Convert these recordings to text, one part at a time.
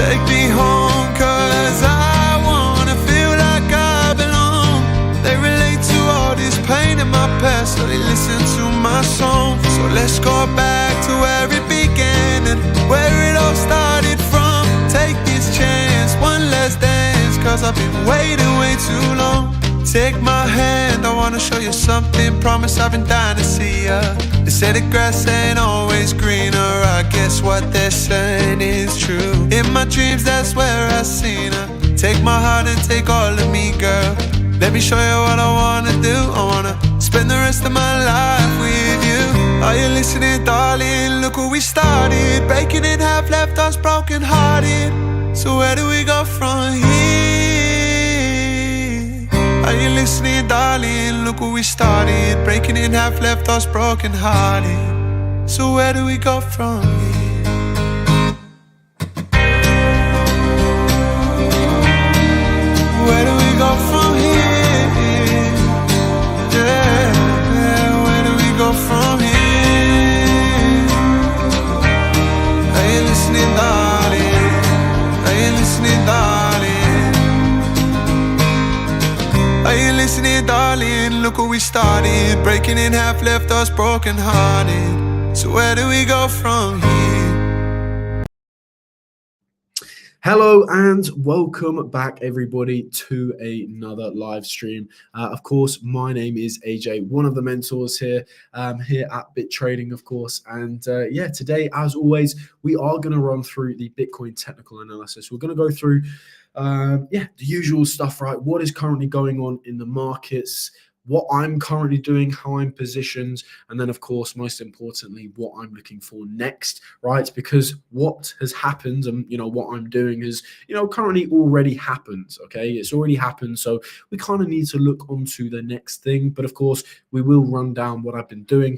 Take me home, cause I wanna feel like I belong. They relate to all this pain in my past, so they listen to my songs. So let's go back to where it began and where it all started from. Take this chance, one last dance, cause I've been waiting way too long. Take my hand, I wanna show you something. Promise I've been dying to see ya. They say the grass ain't always greener. I guess what they're saying is true. In my dreams, that's where I seen her. Take my heart and take all of me, girl. Let me show you what I wanna do. I wanna spend the rest of my life with you. Are you listening, darling? Look where we started. Breaking in half, left us broken hearted. So where do we go from here? Are you listening, darling? Look where we started. Breaking in half, left us broken hearted. So where do we go from here? Where do we go from here? Yeah, where do we go from here? Are you listening, darling? Are you listening, darling? Are you listening, darling? Look where we started. Breaking in half, left us broken hearted. So where do we go from here? Hello and welcome back, everybody, to another live stream. Of course, my name is AJ, one of the mentors here at Bit Trading, of course. And yeah, today, as always, we are going to run through the Bitcoin technical analysis. We're going to go through the usual stuff, right? What is currently going on in the markets, what I'm currently doing, how I'm positioned, and then, of course, most importantly, what I'm looking for next, right? Because what has happened and, what I'm doing has, currently already happened, okay? It's already happened, so we kind of need to look onto the next thing. But, of course, we will run down what I've been doing.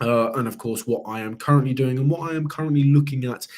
And of course, what I am currently doing and what I am currently looking at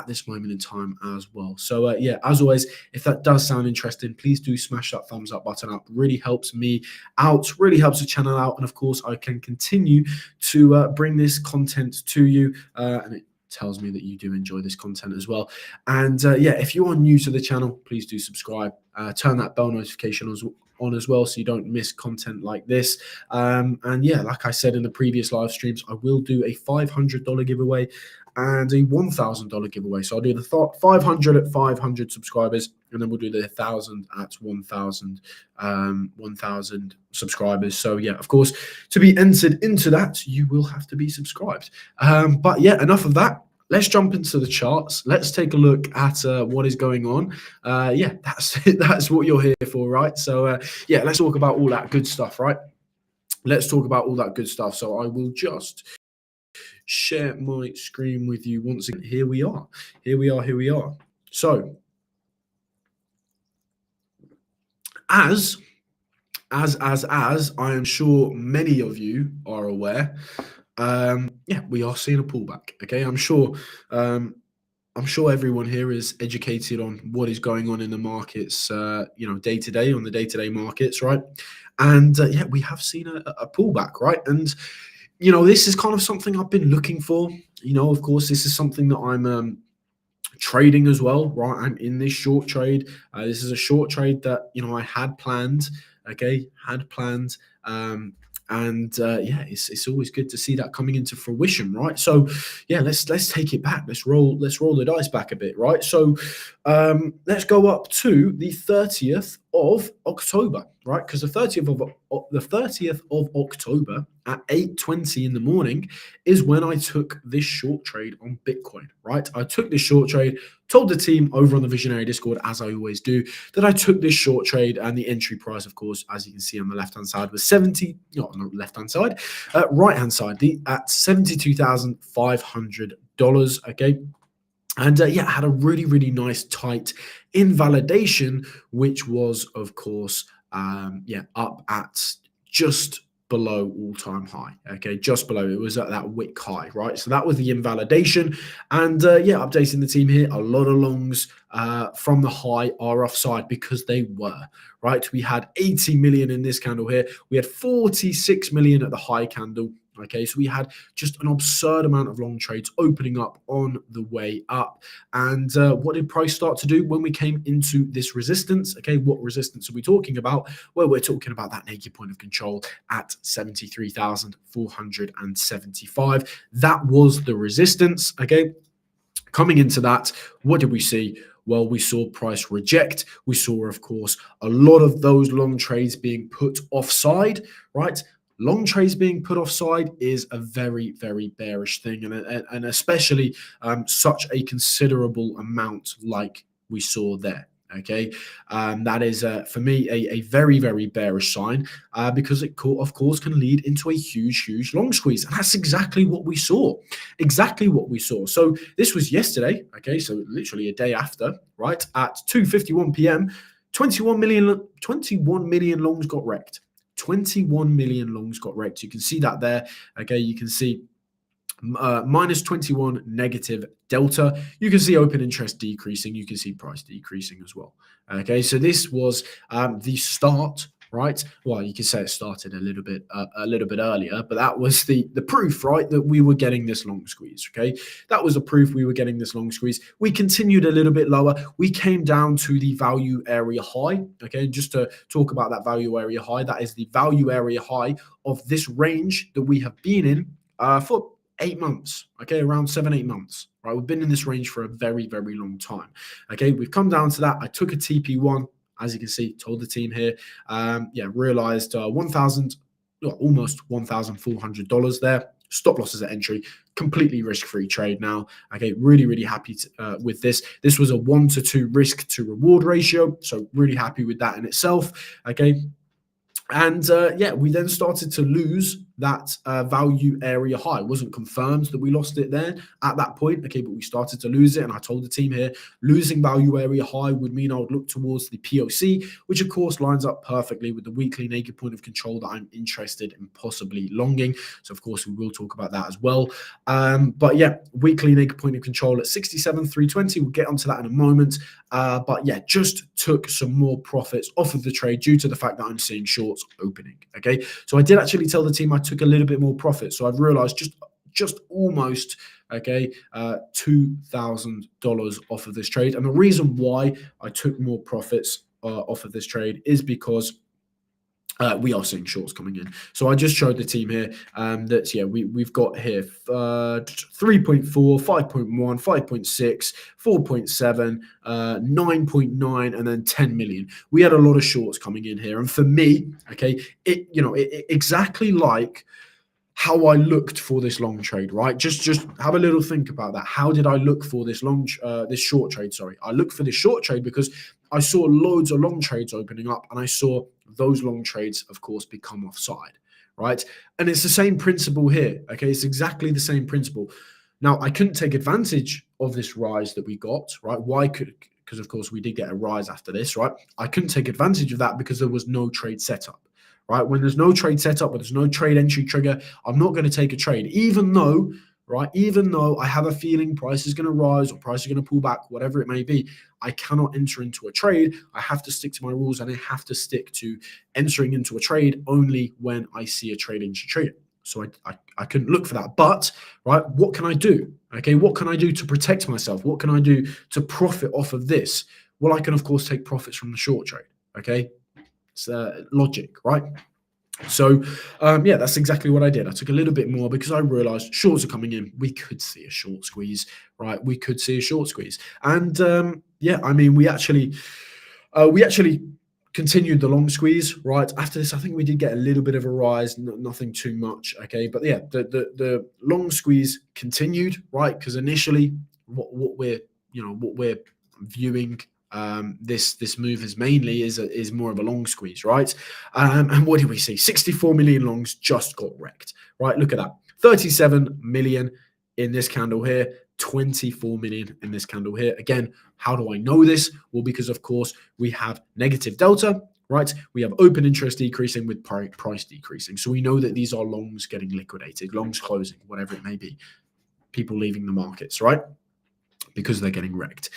this moment in time as well. So yeah, as always, if that does sound interesting, please do smash that thumbs up button up. Really helps me out, really helps the channel out. And of course, I can continue to bring this content to you. And it tells me that you do enjoy this content as well. And yeah, if you are new to the channel, please do subscribe. Turn that bell notification on as well, so you don't miss content like this. And yeah, like I said in the previous live streams, I will do a $500 giveaway and a $1,000 giveaway. So I'll do the 500 at 500 subscribers, and then we'll do the 1,000 at 1,000 subscribers. So yeah, of course, to be entered into that, you will have to be subscribed. But yeah, enough of that. Let's jump into the charts. Let's take a look at what is going on. Yeah, that's what you're here for, right? So yeah, let's talk about all that good stuff, right? Let's talk about all that good stuff. So I will just share my screen with you once again. Here we are. So as I am sure many of you are aware, yeah, we are seeing a pullback. Okay, I'm sure everyone here is educated on what is going on in the markets, day to day on the day-to-day markets, right? And yeah, we have seen a pullback, right? And this is kind of something I've been looking for. Of course, this is something that I'm trading as well, right? I'm in this short trade. This is a short trade that I had planned. Okay, and yeah, it's always good to see that coming into fruition, right? So yeah, let's take it back. Let's roll the dice back a bit, right? So let's go up to the 30th of October, right? Because the 30th of October at 8:20 in the morning is when I took this short trade on Bitcoin, right? I took this short trade, told the team over on the Visionary Discord, as I always do, that I took this short trade, and the entry price, of course, as you can see on the left-hand side, was right-hand side, at $72,500, okay? And yeah, had a really, really nice tight invalidation, which was, of course, yeah, up at just below all-time high. Okay, just below. It was at that wick high, right? So that was the invalidation. And yeah, updating the team here, a lot of longs from the high are offside because they were, right? We had 80 million in this candle here. We had 46 million at the high candle. Okay, so we had just an absurd amount of long trades opening up on the way up. And what did price start to do when we came into this resistance? Okay, what resistance are we talking about? Well, we're talking about that naked point of control at 73,475. That was the resistance. Okay, coming into that, what did we see? Well, we saw price reject. We saw, of course, a lot of those long trades being put offside, right? Long trades being put offside is a very, very bearish thing, and especially such a considerable amount like we saw there. Okay, that is for me a very, very bearish sign because it, of course, can lead into a huge, huge long squeeze, and that's exactly what we saw. Exactly what we saw. So this was yesterday. Okay, so literally a day after, right at 2:51 p.m. 21 million longs got wrecked. 21 million longs got wrecked. You can see that there. Okay, you can see minus 21 negative delta. You can see open interest decreasing. You can see price decreasing as well. Okay, so this was the start, right? Well, you can say it started a little bit earlier, but that was the proof, right, that we were getting this long squeeze. Okay, that was the proof we were getting this long squeeze. We continued a little bit lower. We came down to the value area high. Okay, just to talk about that value area high, that is the value area high of this range that we have been in for 8 months, okay, around 7-8 months, right? We've been in this range for a very, very long time. Okay, we've come down to that. I took a TP1, as you can see, told the team here, realized almost $1,400 there. Stop losses at entry, completely risk-free trade now. Okay, really, really happy with this. This was a 1-to-2 risk to reward ratio, so really happy with that in itself. Okay. And we then started to lose that value area high. It wasn't confirmed that we lost it there at that point, okay, but we started to lose it. And I told the team here, losing value area high would mean I would look towards the POC, which of course lines up perfectly with the weekly naked point of control that I'm interested in possibly longing. So of course we will talk about that as well. But yeah, weekly naked point of control at 67,320. We'll get onto that in a moment. But yeah, just took some more profits off of the trade due to the fact that I'm seeing shorts opening. Okay, so I did actually tell the team I took a little bit more profit. So I've realized just almost $2,000 off of this trade. And the reason why I took more profits off of this trade is because we are seeing shorts coming in. So I just showed the team here that, we've got here 3.4, 5.1, 5.6, 4.7, 9.9, and then 10 million. We had a lot of shorts coming in here. And for me, okay, it exactly like how I looked for this long trade, right? Just have a little think about that. How did I look for this this short trade? Sorry, I looked for this short trade because I saw loads of long trades opening up, and I saw those long trades, of course, become offside, right? And it's the same principle here, okay? It's exactly the same principle. Now, I couldn't take advantage of this rise that we got, right? Why could? Because, of course, we did get a rise after this, right? I couldn't take advantage of that because there was no trade setup. Right? When there's no trade setup, when there's no trade entry trigger, I'm not going to take a trade, even though I have a feeling price is going to rise or price is going to pull back, whatever it may be. I cannot enter into a trade. I have to stick to my rules, and I have to stick to entering into a trade only when I see a trade entry trigger. So I couldn't look for that. But, right, what can I do? Okay, what can I do to protect myself? What can I do to profit off of this? Well, I can, of course, take profits from the short trade. Okay. Logic, right? So that's exactly what I did. I took a little bit more because I realized shorts are coming in. We could see a short squeeze, right? We could see a short squeeze. And we actually continued the long squeeze, right? After this, I think we did get a little bit of a rise, nothing too much, okay? But yeah, the long squeeze continued, right? Because initially what we're viewing this move is mainly is more of a long squeeze, right? And what did we see? 64 million longs just got wrecked, right? Look at that. 37 million in this candle here, 24 million in this candle here. Again, how do I know this? Well, because of course we have negative delta, right? We have open interest decreasing with price decreasing. So we know that these are longs getting liquidated, longs closing, whatever it may be. People leaving the markets, right? because they're getting wrecked.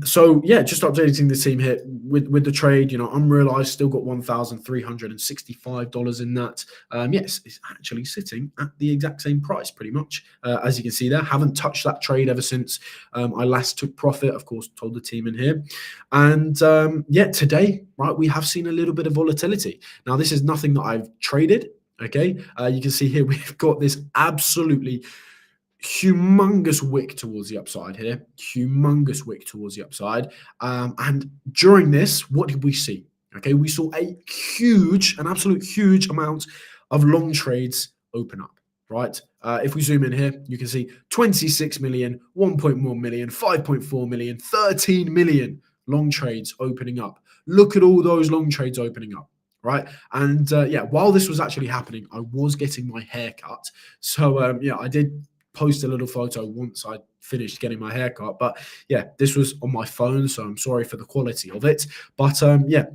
So yeah, just updating the team here with the trade. Unrealized still got $1,365 in that. Yes, it's actually sitting at the exact same price, pretty much. As you can see there, haven't touched that trade ever since I last took profit. Of course, told the team in here, and yeah, today, right, we have seen a little bit of volatility. Now, this is nothing that I've traded. Okay, you can see here we've got this absolutely humongous wick towards the upside here, humongous wick towards the upside. And during this, what did we see? Okay, we saw an absolute huge amount of long trades open up, right? If we zoom in here, you can see 26 million, 1.1 million, 5.4 million, 13 million long trades opening up. Look at all those long trades opening up. Right. And yeah, while this was actually happening, I was getting my hair cut. So yeah, I did post a little photo once I finished getting my hair cut. But yeah, this was on my phone, so I'm sorry for the quality of it. But yeah,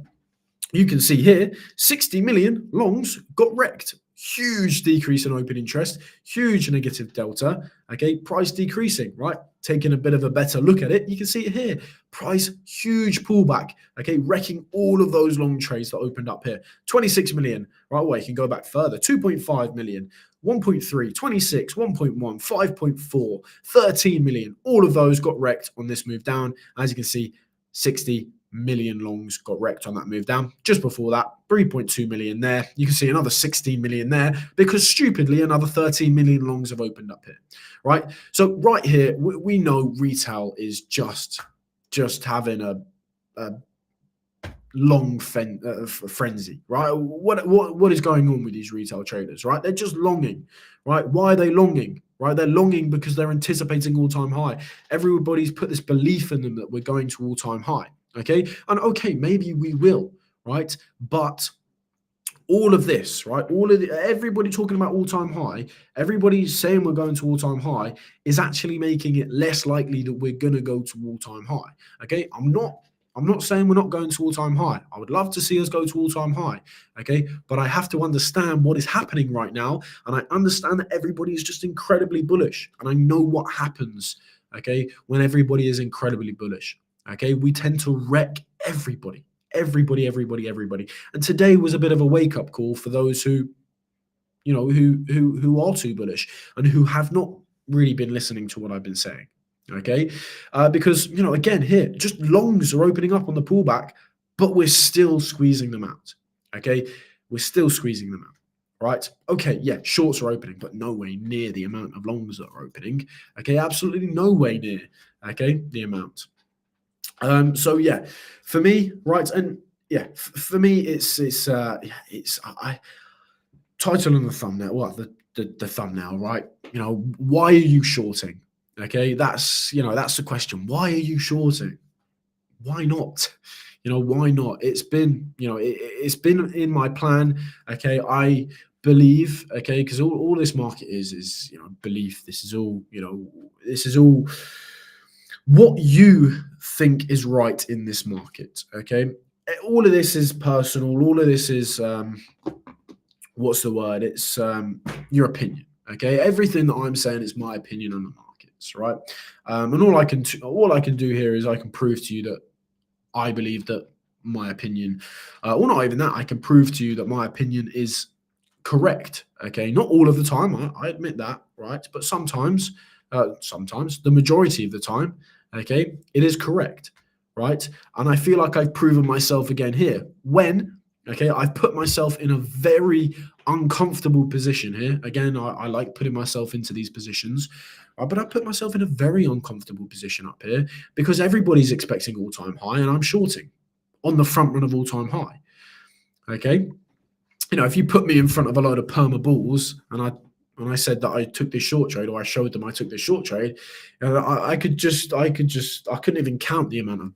you can see here, 60 million longs got wrecked. Huge decrease in open interest, huge negative delta. Okay, price decreasing, right? Taking a bit of a better look at it, you can see it here. Price, huge pullback. Okay, wrecking all of those long trades that opened up here. 26 million, right? Well, you can go back further. 2.5 million, 1.3, 26, 1.1, 5.4, 13 million. All of those got wrecked on this move down. As you can see, 60 million longs got wrecked on that move down. Just before that, 3.2 million there. You can see another 16 million there because stupidly another 13 million longs have opened up here, right? So right here, we know retail is just having a long frenzy, right? What is going on with these retail traders, right? They're just longing, right? Why are they longing? Right, they're longing because they're anticipating all-time high. Everybody's put this belief in them that we're going to all-time high. Okay, and okay, maybe we will, right? But all of this, right? Everybody talking about all-time high, everybody saying we're going to all-time high is actually making it less likely that we're going to go to all-time high. Okay, I'm not saying we're not going to all-time high. I would love to see us go to all-time high, okay? But I have to understand what is happening right now, and I understand that everybody is just incredibly bullish, and I know what happens, okay, when everybody is incredibly bullish, okay? We tend to wreck everybody. And today was a bit of a wake-up call for those who, who are too bullish and who have not really been listening to what I've been saying. Okay, because again here, just longs are opening up on the pullback, but we're still squeezing them out. Okay, we're still squeezing them out. Right? Okay, yeah, shorts are opening, but no way near the amount of longs that are opening. Okay, absolutely no way near. Okay, the amount. So yeah, for me, right, and yeah, for me, it's title on the thumbnail. What the thumbnail, right? Why are you shorting? Okay, that's the question. Why are you shorting? Why not? Why not? It's been, it's been in my plan. Okay, I believe, okay, because all this market is belief. This is all, this is all what you think is right in this market. Okay, all of this is personal. All of this is what's the word? It's your opinion. Okay, everything that I'm saying is my opinion on the market. Right, and all I can do here is I can prove to you that I believe that my opinion, or not even that, I can prove to you that my opinion is correct. Okay, not all of the time, I admit that, right? But sometimes, the majority of the time, okay, it is correct, right? And I feel like I've proven myself again here when. Okay, I've put myself in a very uncomfortable position here. Again, I like putting myself into these positions, but I put myself in a very uncomfortable position up here because everybody's expecting all-time high and I'm shorting on the front run of all-time high. Okay, if you put me in front of a load of perma bulls and I said that I took this short trade, or I showed them I took this short trade, I couldn't even count the amount of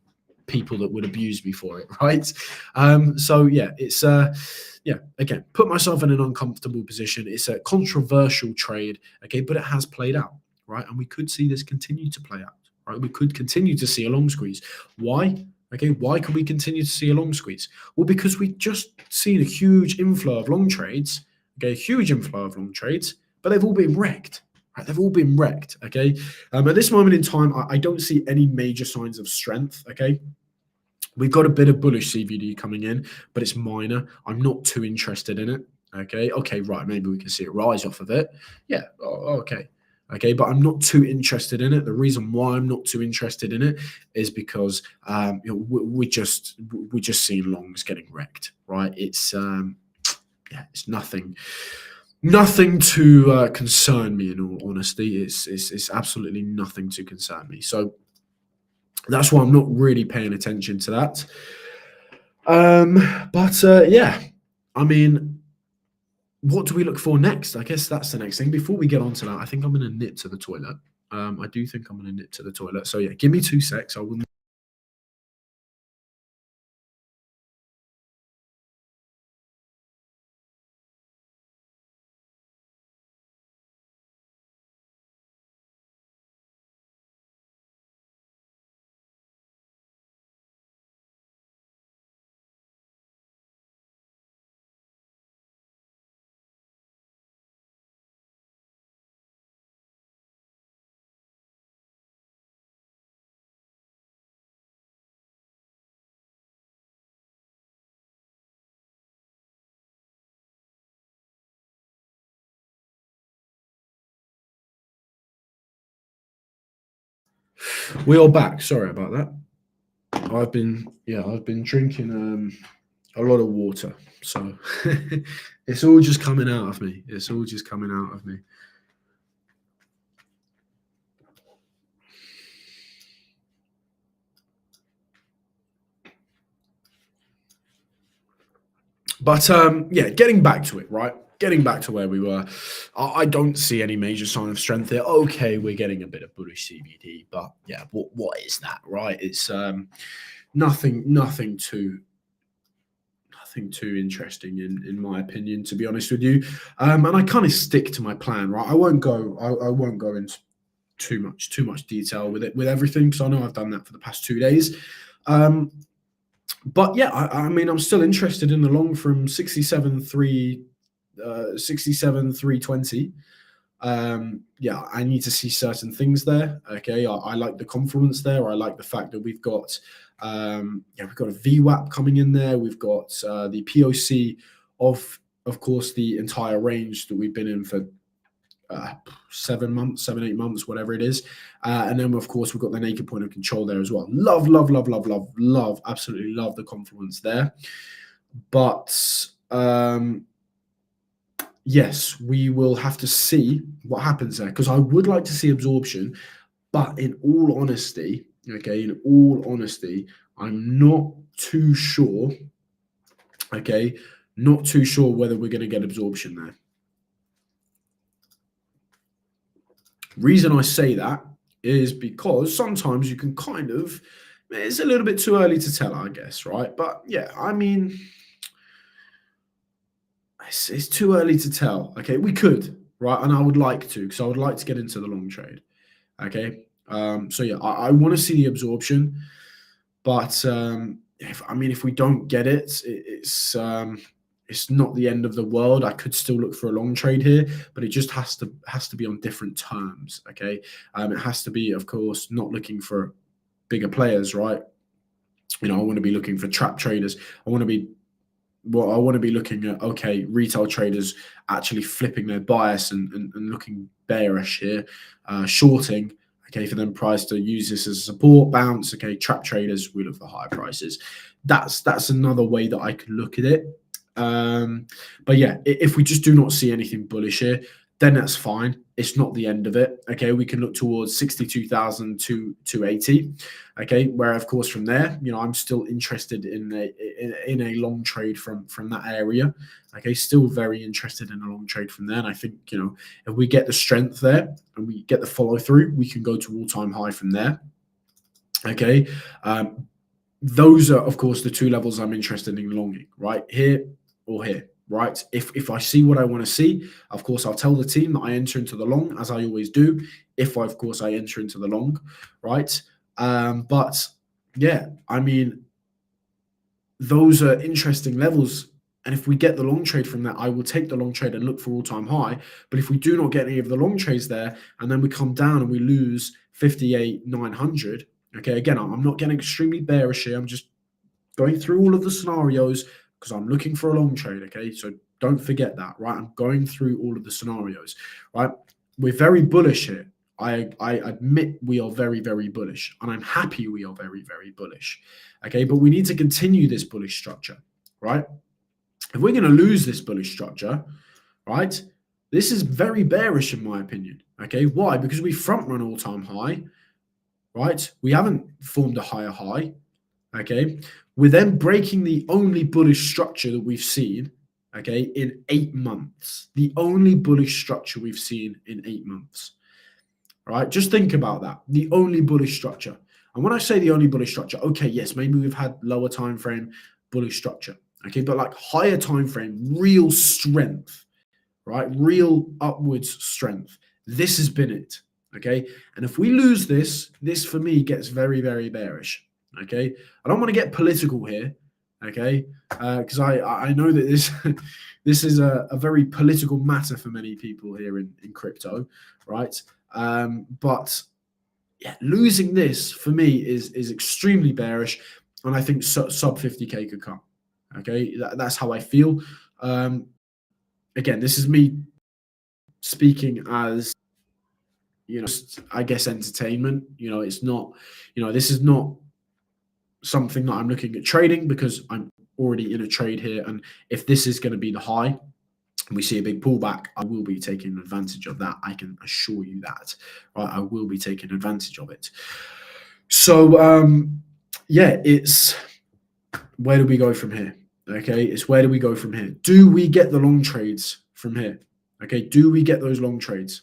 people that would abuse me for it, right? So yeah, it's again, put myself in an uncomfortable position. It's a controversial trade, okay, but it has played out, right? And we could see this continue to play out, right? We could continue to see a long squeeze. Why? Okay, why could we continue to see a long squeeze? Well, because we just seen a huge inflow of long trades, okay, huge inflow of long trades, but they've all been wrecked, Right? They've all been wrecked. Okay. At this moment in time, I don't see any major signs of strength. Okay. We've got a bit of bullish CVD coming in, but it's minor. I'm not too interested in it. Okay. Okay. Right. Maybe we can see it rise off of it. Yeah. Okay. Okay. But I'm not too interested in it. The reason why I'm not too interested in it is because we just seen longs getting wrecked. Right. It's it's nothing to concern me. In all honesty, it's absolutely nothing to concern me. So that's why I'm not really paying attention to that. Yeah, I mean, what do we look for next? I guess that's the next thing. Before we get on to that, I think I'm going to nip to the toilet. I do think I'm going to nip to the toilet. So yeah, give me 2 secs. I will. We are back. Sorry about that. I've been drinking a lot of water, so it's all just coming out of me. It's all just coming out of me. But yeah, getting back to it, right? Getting back to where we were, I don't see any major sign of strength here. Okay, we're getting a bit of bullish CVD, but yeah, what is that, right? It's nothing too interesting in my opinion, to be honest with you. And I kind of stick to my plan, right? I won't go into too much detail with everything, because I know I've done that for the past 2 days. But yeah, I mean, I'm still interested in the long from 67,320. Yeah, I need to see certain things there. Okay, I like the confluence there. I like the fact that we've got we've got a VWAP coming in there. We've got the POC of course the entire range that we've been in for 7 months, 8 months, whatever it is. And then, of course, we've got the naked point of control there as well. Love, absolutely love the confluence there. But yes, we will have to see what happens there, because I would like to see absorption. But in all honesty, I'm not too sure. Okay, not too sure whether we're going to get absorption there. Reason I say that is because sometimes you can it's a little bit too early to tell, I guess, right? But yeah, I mean, it's too early to tell. Okay, we could, right? And I would like to, because I would like to get into the long trade. Okay, so yeah, I want to see the absorption, but if we don't get it, it's not the end of the world. I could still look for a long trade here, but it just has to be on different terms. Okay, it has to be, of course, not looking for bigger players, right? I want to be looking for trap traders. I want to be looking at, okay, retail traders actually flipping their bias and looking bearish here, shorting. Okay, for them price to use this as a support bounce. Okay, trap traders, we look for higher prices. That's another way that I could look at it. But yeah, if we just do not see anything bullish here, then that's fine. It's not the end of it. Okay, we can look towards 62,280. Okay, where of course from there, I'm still interested in a long trade from that area. Okay, still very interested in a long trade from there. And I think if we get the strength there and we get the follow through, we can go to all-time high from there. Okay, those are of course the two levels I'm interested in longing, right here or here. Right. If I see what I want to see, of course, I'll tell the team that I enter into the long, as I always do. If of course I enter into the long, right. But yeah, I mean, those are interesting levels And if we get the long trade from that, I will take the long trade and look for all-time high. But if we do not get any of the long trades there, and then we come down and we lose 58,900, okay, again, I'm not getting extremely bearish here. I'm just going through all of the scenarios because I'm looking for a long trade, okay? So don't forget that, right? I'm going through all of the scenarios, right? We're very bullish here. I admit we are very, very bullish, and I'm happy we are very, very bullish, okay? But we need to continue this bullish structure, right? If we're going to lose this bullish structure, right, this is very bearish in my opinion, okay? Why? Because we front run all-time high, right? We haven't formed a higher high, okay? We're then breaking the only bullish structure that we've seen, okay, in 8 months. The only bullish structure we've seen in 8 months, right? Just think about that. The only bullish structure. And when I say the only bullish structure, okay, yes, maybe we've had lower time frame bullish structure, okay, but like higher time frame, real strength, right? Real upwards strength. This has been it, okay? And if we lose this, this for me gets very, very bearish, okay? I don't want to get political here, okay? Because I know that this this is a very political matter for many people here in crypto, right? But yeah, losing this for me is extremely bearish, and I think sub 50K could come. Okay, that's how I feel. Again, this is me speaking as, you know, I guess entertainment. You know, it's not, you know, this is not something that I'm looking at trading because I'm already in a trade here. And if this is going to be the high and we see a big pullback, I will be taking advantage of that. I can assure you that, right? I will be taking advantage of it. So, yeah, it's where do we go from here? Okay, it's where do we go from here? Do we get the long trades from here? Okay, do we get those long trades?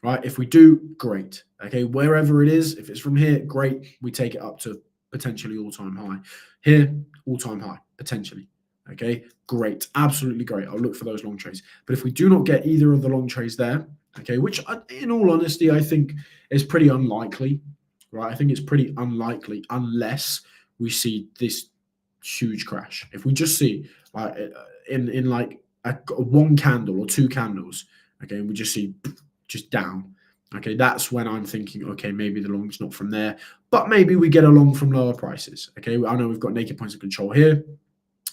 Right, if we do, great. Okay, wherever it is, if it's from here, great. We take it up to potentially all-time high. Here, all-time high, potentially. Okay, great, absolutely great. I'll look for those long trades. But if we do not get either of the long trades there, okay, which in all honesty, I think is pretty unlikely, right? I think it's pretty unlikely unless we see this huge crash. If we just see like in like a one candle or two candles, okay, and we just see just down, okay, that's when I'm thinking, okay, maybe the long's not from there, but maybe we get a long from lower prices. Okay, I know we've got naked points of control here.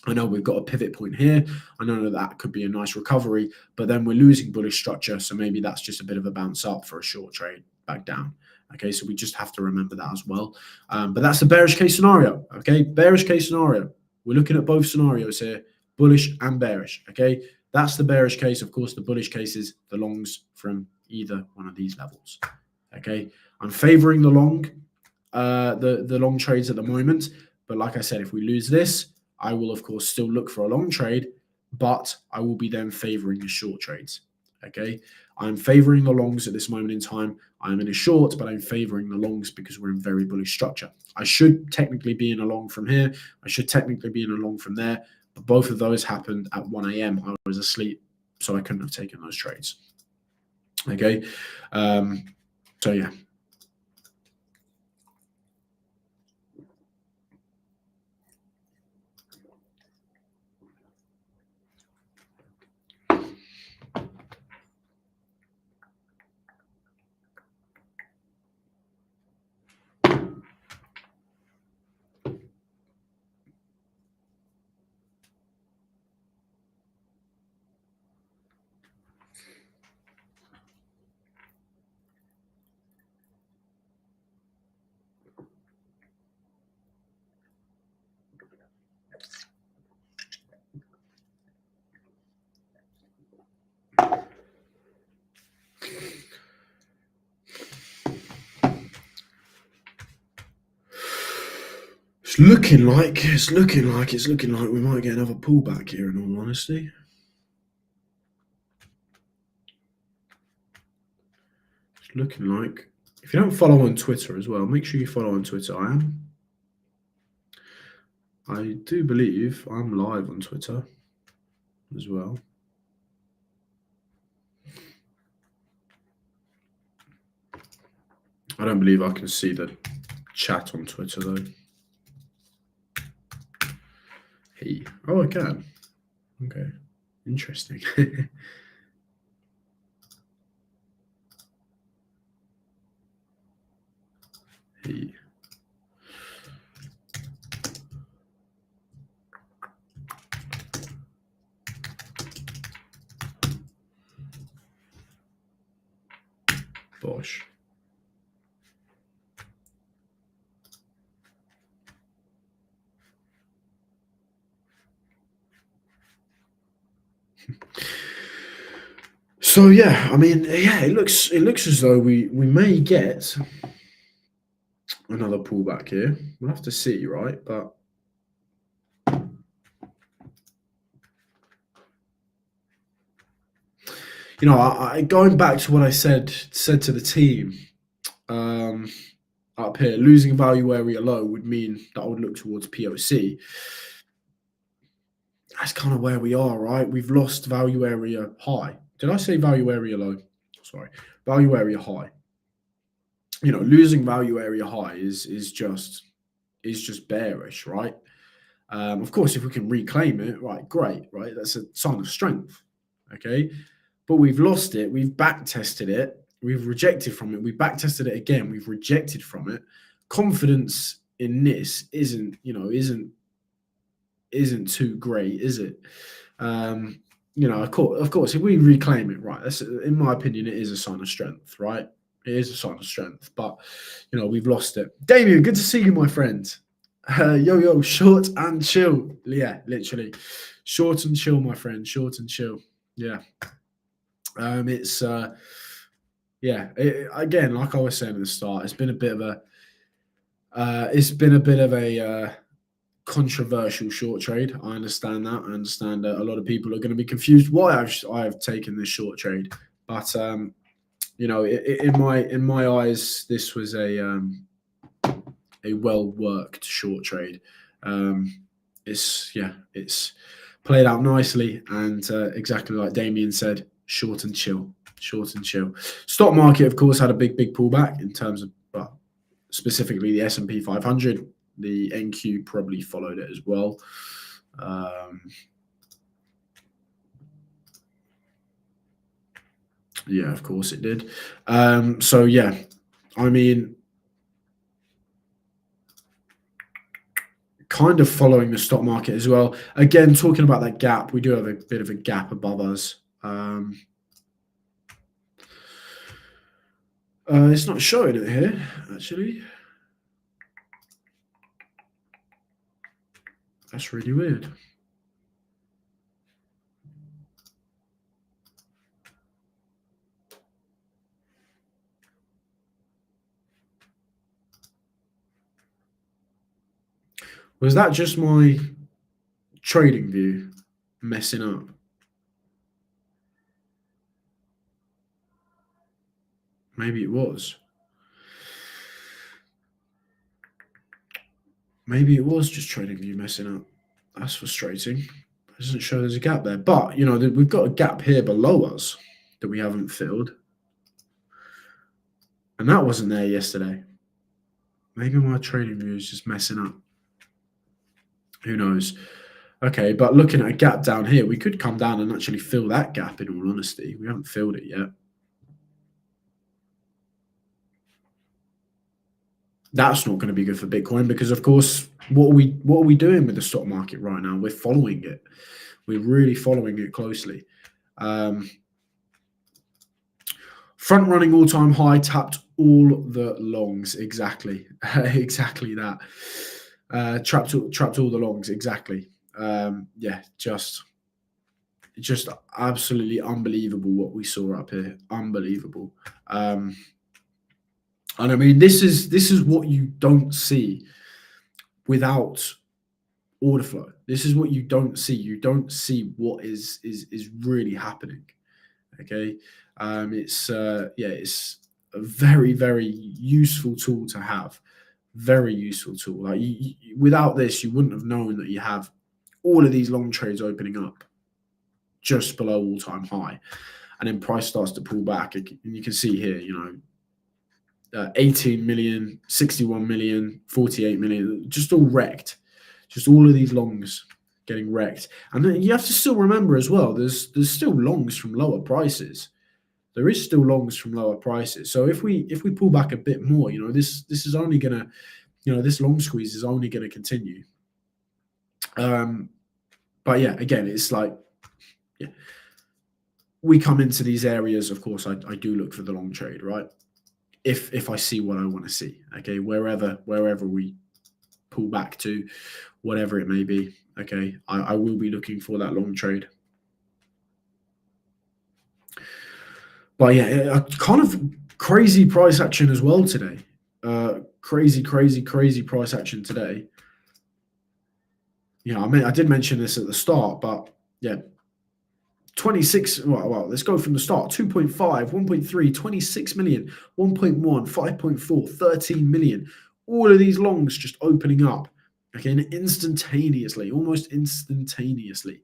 I know we've got a pivot point here. I know that could be a nice recovery, but then we're losing bullish structure, so maybe that's just a bit of a bounce up for a short trade back down. Okay, so we just have to remember that as well. But that's the bearish case scenario. Okay, bearish case scenario. We're looking at both scenarios here, bullish and bearish. Okay, that's the bearish case. Of course, the bullish case is the longs from either one of these levels. Okay, I'm favoring the long, the long trades at the moment. But like I said, if we lose this, I will of course still look for a long trade, but I will be then favoring the short trades. Okay, I'm favoring the longs at this moment in time. I'm in a short, but I'm favoring the longs because we're in very bullish structure. I should technically be in a long from here. I should technically be in a long from there. But both of those happened at 1 a.m. I was asleep, so I couldn't have taken those trades. Okay, so yeah. It's looking like we might get another pullback here, in all honesty. It's looking like, if you don't follow on Twitter as well, make sure you follow on Twitter. I do believe I'm live on Twitter as well. I don't believe I can see the chat on Twitter though. Hey, oh, I can. Okay, interesting. Hey. Bosh. So yeah, I mean, yeah, it looks as though we may get another pullback here. We'll have to see, right? But you know, going back to what I said to the team up here, losing value area low would mean that I would look towards POC. That's kind of where we are, right? We've lost value area high. Did I say value area low? Sorry, value area high. You know, losing value area high is just bearish, right? Of course, if we can reclaim it, right, great, right? That's a sign of strength, okay? But we've lost it. We've back tested it. We've rejected from it. We back tested it again. We've rejected from it. Confidence in this isn't too great, is it? You know, of course, if we reclaim it, right, that's, in my opinion, it is a sign of strength, right? It is a sign of strength, but you know, we've lost it. Damien, good to see you, my friend. Yo, short and chill. Yeah, literally, short and chill, my friend. Short and chill. Yeah. It's again, like I was saying at the start, it's been a bit of a controversial short trade. I understand that. I understand that a lot of people are going to be confused why I've taken this short trade, but you know, in my eyes, this was a well worked short trade. It's played out nicely, and exactly like Damien said, short and chill. Stock market, of course, had a big pullback in terms of specifically the S&P 500. The NQ probably followed it as well. Yeah, of course it did. So yeah, I mean, kind of following the stock market as well. Again, talking about that gap, we do have a bit of a gap above us. It's not showing it here, actually. That's really weird. Was that just my trading view messing up? Maybe it was. Maybe it was just trading view messing up. That's frustrating. It doesn't show there's a gap there. But, you know, we've got a gap here below us that we haven't filled. And that wasn't there yesterday. Maybe my trading view is just messing up. Who knows? Okay, but looking at a gap down here, we could come down and actually fill that gap, in all honesty. We haven't filled it yet. That's not going to be good for Bitcoin because, of course, what are we doing with the stock market right now? We're following it. We're really following it closely. Front running all-time high, tapped all the longs. Exactly. Exactly that. Trapped all the longs. Exactly. Yeah, just absolutely unbelievable what we saw up here. Unbelievable. And I mean, this is what you don't see without order flow. This is what you don't see. You don't see what is really happening. Okay, it's it's a very, very useful tool to have. Very useful tool. Like without this, you wouldn't have known that you have all of these long trades opening up just below all-time high, and then price starts to pull back. And you can see here, you know. 18 million, 61 million, 48 million, just all wrecked. Just all of these longs getting wrecked. And then you have to still remember as well, there's still longs from lower prices. There is still longs from lower prices. So if we pull back a bit more, this is only gonna, this long squeeze is only gonna continue. But yeah, again, it's like, yeah, we come into these areas. Of course, I do look for the long trade, right? If I see what I want to see, okay, wherever we pull back to, whatever it may be, okay, I will be looking for that long trade. But yeah, kind of crazy price action as well today. Crazy price action today. I mean, I did mention this at the start, but yeah, 26, well, let's go from the start. 2.5, 1.3, 26 million, 1.1, 5.4, 13 million. All of these longs just opening up, okay, and instantaneously, almost instantaneously.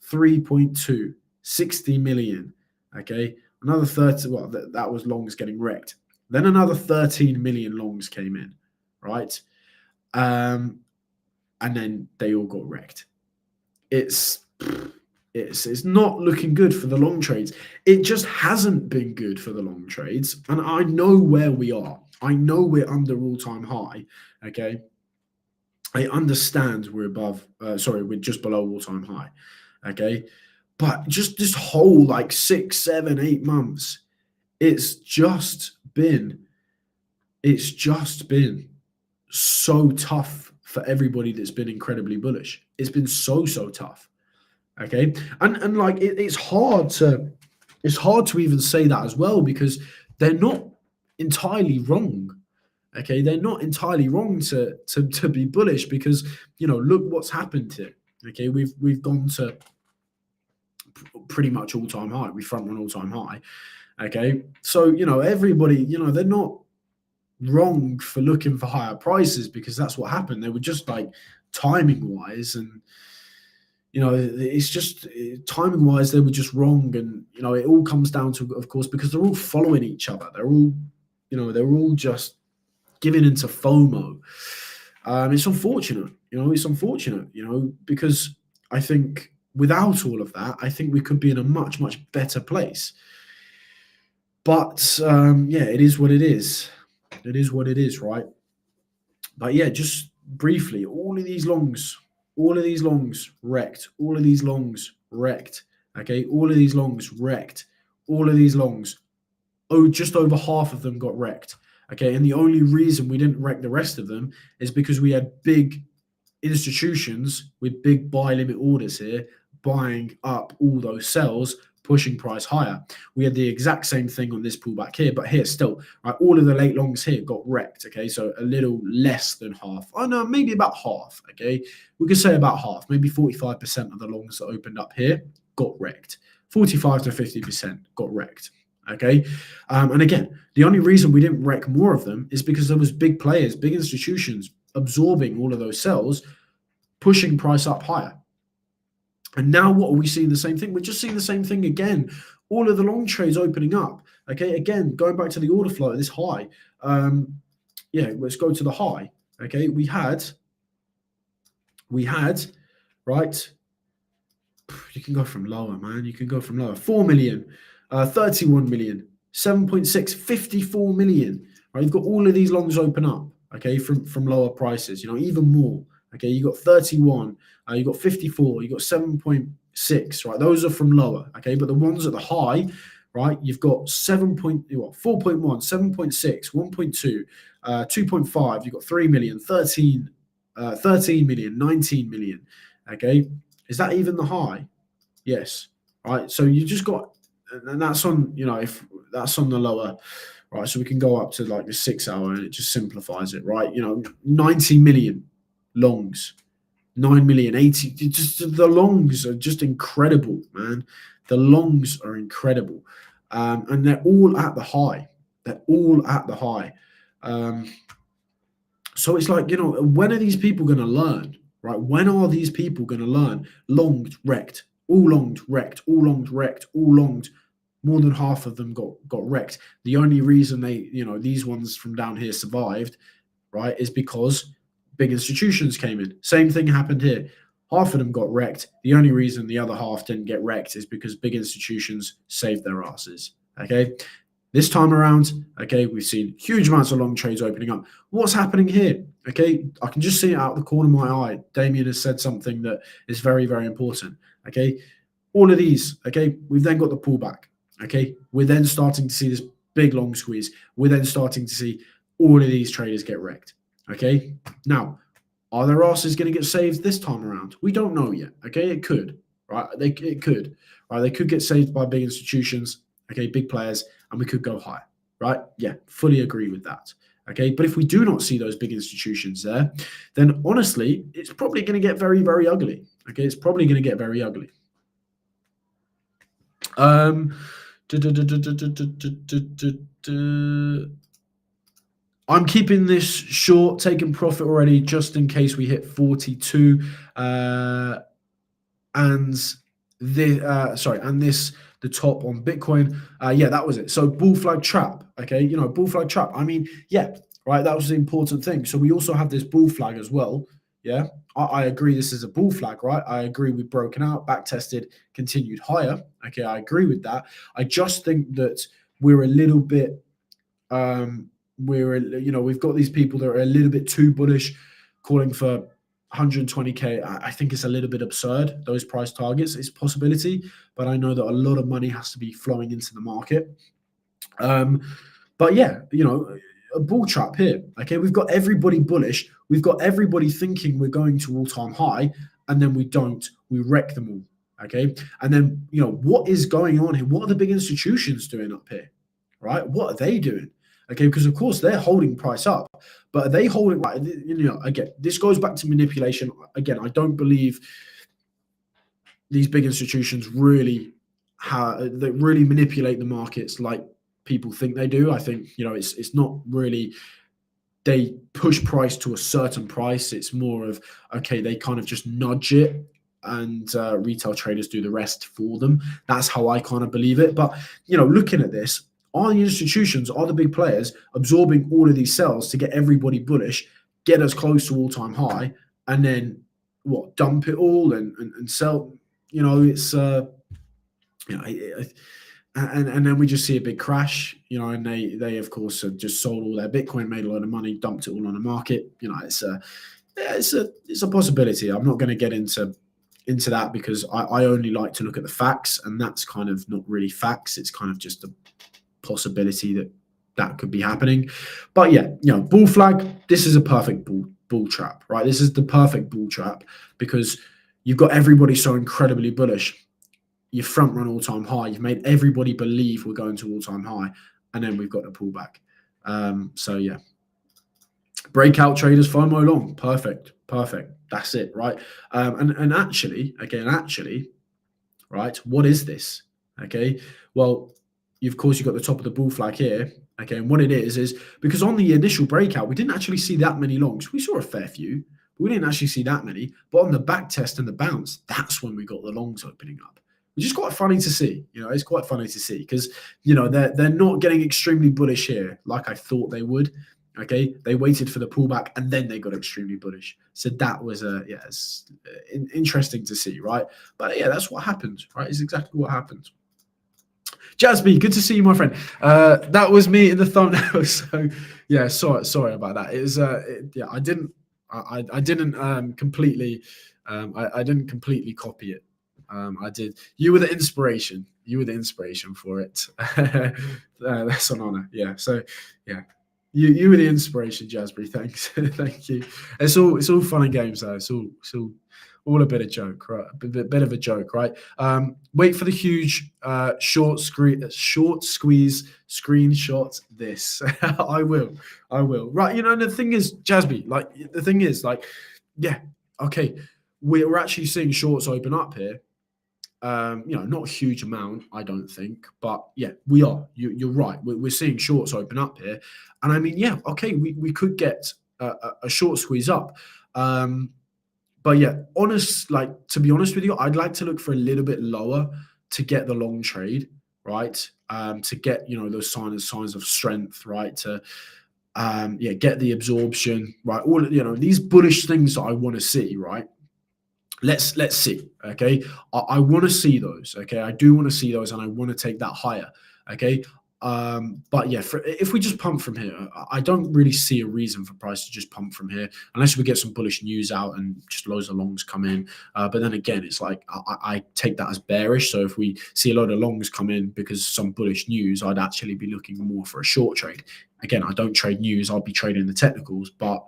3.2, 60 million, okay. Another 30, well, that was longs getting wrecked. Then another 13 million longs came in, right? And then they all got wrecked. It's not looking good for the long trades. It just hasn't been good for the long trades. And I know where we are. I know we're under all-time high, okay? I understand we're we're just below all-time high, okay? But just this whole 6, 7, 8 months, it's just been so tough for everybody that's been incredibly bullish. It's been so tough. Okay, and it's hard to even say that as well, because they're not entirely wrong. Okay, they're not entirely wrong to be bullish, because look what's happened here. Okay, we've gone to pretty much all-time high. We front run all-time high. Okay, so everybody, they're not wrong for looking for higher prices, because that's what happened. They were just timing wise, and it's just timing wise, they were just wrong. And it all comes down to, of course, because they're all following each other. They're all just giving into FOMO. It's unfortunate, because I think without all of that, I think we could be in a much better place. But yeah, it is what it is. It is what it is, right? But yeah, just briefly, all of these longs wrecked. All of these longs wrecked. Okay, all of these longs wrecked. All of these longs, just over half of them got wrecked. Okay, and the only reason we didn't wreck the rest of them is because we had big institutions with big buy limit orders here buying up all those sells, pushing price higher. We had the exact same thing on this pullback here, but here still, right, all of the late longs here got wrecked. Okay, so a little less than half. Oh no, maybe about half. Okay, we could say about half, maybe 45% of the longs that opened up here got wrecked. 45 to 50% got wrecked. Okay, and again, the only reason we didn't wreck more of them is because there was big players, big institutions absorbing all of those sells, pushing price up higher. And now what are we seeing? The same thing. We're just seeing the same thing again. All of the long trades opening up. Okay, again, going back to the order flow at this high. Yeah, let's go to the high. Okay, we had, right? You can go from lower, man. You can go from lower. 4 million, 31 million, 7.6, 54 million. Right, you've got all of these longs open up. Okay, from lower prices. Even more. Okay, you got 31, you got 54, you got 7.6, right? Those are from lower, okay? But the ones at the high, right, you've got 4.1, 7.6, 1.2, 2.5, you've got 3 million, 13 million, 19 million, okay? Is that even the high? Yes, right? So you just got, and that's on, if that's on the lower, right? So we can go up to the 6 hour, and it just simplifies it, right? 90 million. Longs, 9 million, 80. Just the longs are just incredible, man. The longs are incredible, and they're all at the high. They're all at the high. So it's when are these people going to learn, right? When are these people going to learn? Longs wrecked, all longs wrecked, all longs wrecked, all longs. More than half of them got wrecked. The only reason they, these ones from down here survived, right, is because big institutions came in. Same thing happened here. Half of them got wrecked. The only reason the other half didn't get wrecked is because big institutions saved their asses. Okay. This time around, okay, we've seen huge amounts of long trades opening up. What's happening here? Okay, I can just see it out the corner of my eye. Damien has said something that is very, very important. Okay, all of these, okay, we've then got the pullback. Okay, we're then starting to see this big long squeeze. We're then starting to see all of these traders get wrecked. Okay, now, are their asses going to get saved this time around? We don't know yet. Okay, it could, right? It could, right? They could get saved by big institutions. Okay, big players, and we could go high, right? Yeah, fully agree with that. Okay, but if we do not see those big institutions there, then honestly, it's probably going to get very, very ugly. Okay, it's probably going to get very ugly. I'm keeping this short, taking profit already, just in case we hit 42. And this the top on Bitcoin. Yeah, that was it. So bull flag trap. Okay, bull flag trap. I mean, yeah, right. That was the important thing. So we also have this bull flag as well. Yeah, I agree. This is a bull flag, right? I agree. We've broken out, back tested, continued higher. Okay, I agree with that. I just think that we're a little bit. We've got these people that are a little bit too bullish, calling for 120k. I think it's a little bit absurd, those price targets. It's a possibility, but I know that a lot of money has to be flowing into the market. But yeah, a bull trap here. Okay, we've got everybody bullish. We've got everybody thinking we're going to all-time high, and then we don't. We wreck them all. Okay, and then what is going on here? What are the big institutions doing up here? Right? What are they doing? Okay, because of course they're holding price up, but are they holding right? Again, this goes back to manipulation. Again, I don't believe these big institutions really manipulate the markets like people think they do. I think it's not really. They push price to a certain price. It's more of okay, they kind of just nudge it, and retail traders do the rest for them. That's how I kind of believe it. But looking at this. Are the institutions, are the big players absorbing all of these sells to get everybody bullish, get us close to all-time high, and then dump it all and sell? It's and then we just see a big crash. And they of course have just sold all their Bitcoin, made a lot of money, dumped it all on the market. It's a possibility. I'm not going to get into that because I only like to look at the facts, and that's kind of not really facts. It's kind of just a possibility that could be happening. But yeah, bull flag, this is a perfect bull trap, right? This is the perfect bull trap because you've got everybody so incredibly bullish. You front run all-time high. You've made everybody believe we're going to all-time high, and then we've got the pullback. So yeah, breakout traders, FOMO long, perfect. That's it, right? And actually, right, what is this? Okay, well, of course, you've got the top of the bull flag here. Okay, and what it is because on the initial breakout, we didn't actually see that many longs. We saw a fair few, but we didn't actually see that many. But on the back test and the bounce, that's when we got the longs opening up, which is quite funny to see. It's quite funny to see because, they're not getting extremely bullish here like I thought they would. Okay, they waited for the pullback and then they got extremely bullish. So that was it's interesting to see, right? But yeah, that's what happened, right? It's exactly what happened. Jasby, good to see you, my friend. That was me in the thumbnail. So yeah, sorry about that. It was I didn't completely copy it. I did. You were the inspiration. You were the inspiration for it. That's an honor. Yeah. So yeah. You were the inspiration, Jasby. Thanks. Thank you. It's all fun and games though. It's all a bit of joke, right? A bit of a joke, right? Wait for the huge short squeeze screenshot this. I will. Right, the thing is, Jasby, yeah, okay, we're actually seeing shorts open up here. Not a huge amount, I don't think, but yeah, we are. You're right. We're seeing shorts open up here, and I mean, yeah, okay, we could get a short squeeze up. But yeah, to be honest with you, I'd like to look for a little bit lower to get the long trade, right? To get, those signs of strength, right? To, get the absorption, right? All, these bullish things that I want to see, right? let's see. Okay, I want to see those. Okay, I do want to see those, and I want to take that higher. Okay, but yeah, if we just pump from here, I don't really see a reason for price to just pump from here unless we get some bullish news out and just loads of longs come in. But then again, it's like I take that as bearish. So if we see a lot of longs come in because some bullish news, I'd actually be looking more for a short trade. Again, I don't trade news. I'll be trading the technicals, but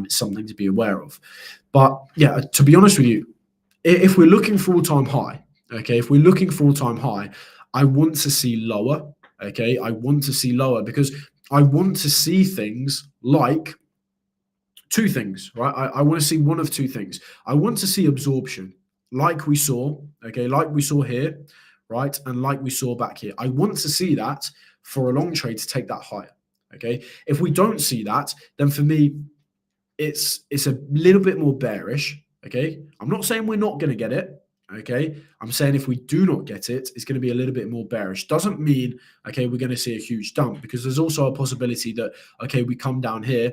it's something to be aware of. But yeah, to be honest with you, if we're looking for all-time high, okay, if we're looking for all-time high, I want to see lower. Okay, I want to see lower because I want to see things like two things, right? I want to see one of two things. I want to see absorption, like we saw, okay, like we saw here, right, and like we saw back here. I want to see that for a long trade to take that higher. Okay, if we don't see that, then for me, it's a little bit more bearish. Okay, I'm not saying we're not going to get it. Okay, I'm saying if we do not get it, it's going to be a little bit more bearish. Doesn't mean, okay, we're going to see a huge dump, because there's also a possibility that, okay, we come down here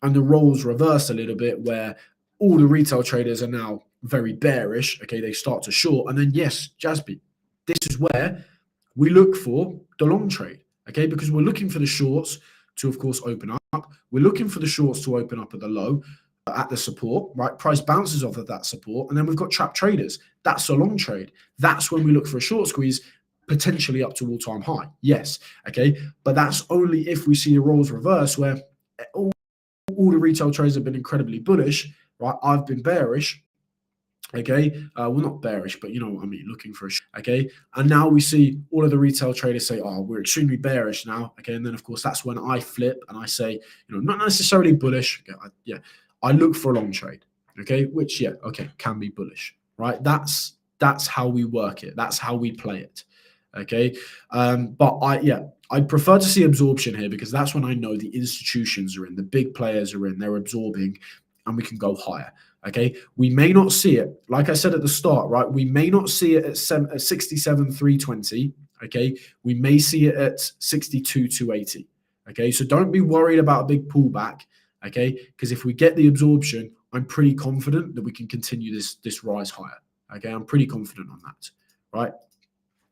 and the roles reverse a little bit where all the retail traders are now very bearish. Okay, they start to short, and then yes, Jasby, this is where we look for the long trade. Okay, because we're looking for the shorts to, of course, open up. We're looking for the shorts to open up at the low, at the support, right? Price bounces off of that support, and then we've got trap traders. That's a long trade. That's when we look for a short squeeze, potentially up to all-time high. Yes, okay, but that's only if we see the roles reverse, where all the retail traders have been incredibly bullish, right? I've been bearish. Okay, well, not bearish, but you know what I mean, looking for a okay. And now we see all of the retail traders say, oh, we're extremely bearish now. Okay, and then of course that's when I flip and I say, you know, not necessarily bullish. Okay, I look for a long trade. Okay, which can be bullish, right? That's how we work it. That's how we play it. Okay, but I prefer to see absorption here, because that's when I know the institutions are in, the big players are in, they're absorbing, and we can go higher. Okay, we may not see it, like I said at the start, right? We may not see it at 67,320. Okay, we may see it at 62,280. Okay, so don't be worried about a big pullback. Okay, because if we get the absorption, I'm pretty confident that we can continue this rise higher. Okay, I'm pretty confident on that, right?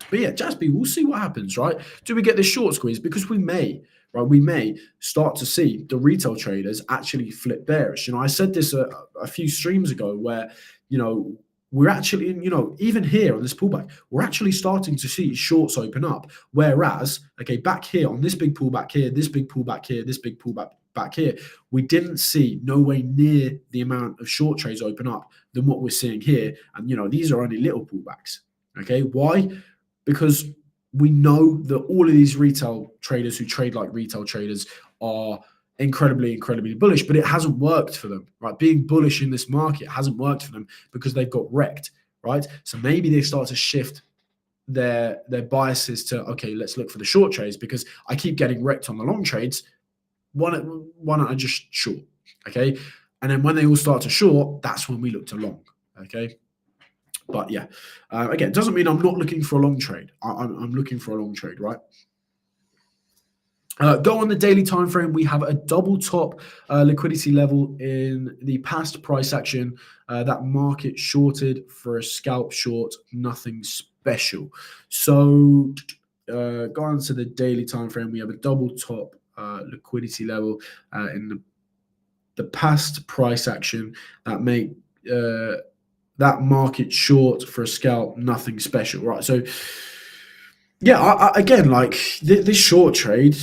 But yeah, Jasby, we'll see what happens, right? Do we get this short squeeze? Because we may, right? We may start to see the retail traders actually flip bearish. You know, I said this a few streams ago, where, you know, we're actually, you know, even here on this pullback, we're actually starting to see shorts open up. Whereas, okay, back here on this big pullback here, this big pullback here, this big pullback back here, we didn't see no way near the amount of short trades open up than what we're seeing here. And, you know, these are only little pullbacks. Okay, why? Because we know that all of these retail traders who trade like retail traders are incredibly bullish, but it hasn't worked for them, right? Being bullish in this market hasn't worked for them because they've got wrecked, right? So maybe they start to shift their biases to, okay, let's look for the short trades, because I keep getting wrecked on the long trades. Why don't I just short? Okay, and then when they all start to short, that's when we look to long. Okay. But yeah, again, it doesn't mean I'm not looking for a long trade. I'm looking for a long trade, right? Go on the daily time frame. We have a double top liquidity level in the past price action. That market shorted for a scalp short, nothing special. So go on to the daily time frame. We have a double top liquidity level in the past price action that make that market short for a scalp, nothing special, right? So yeah, again, like this short trade,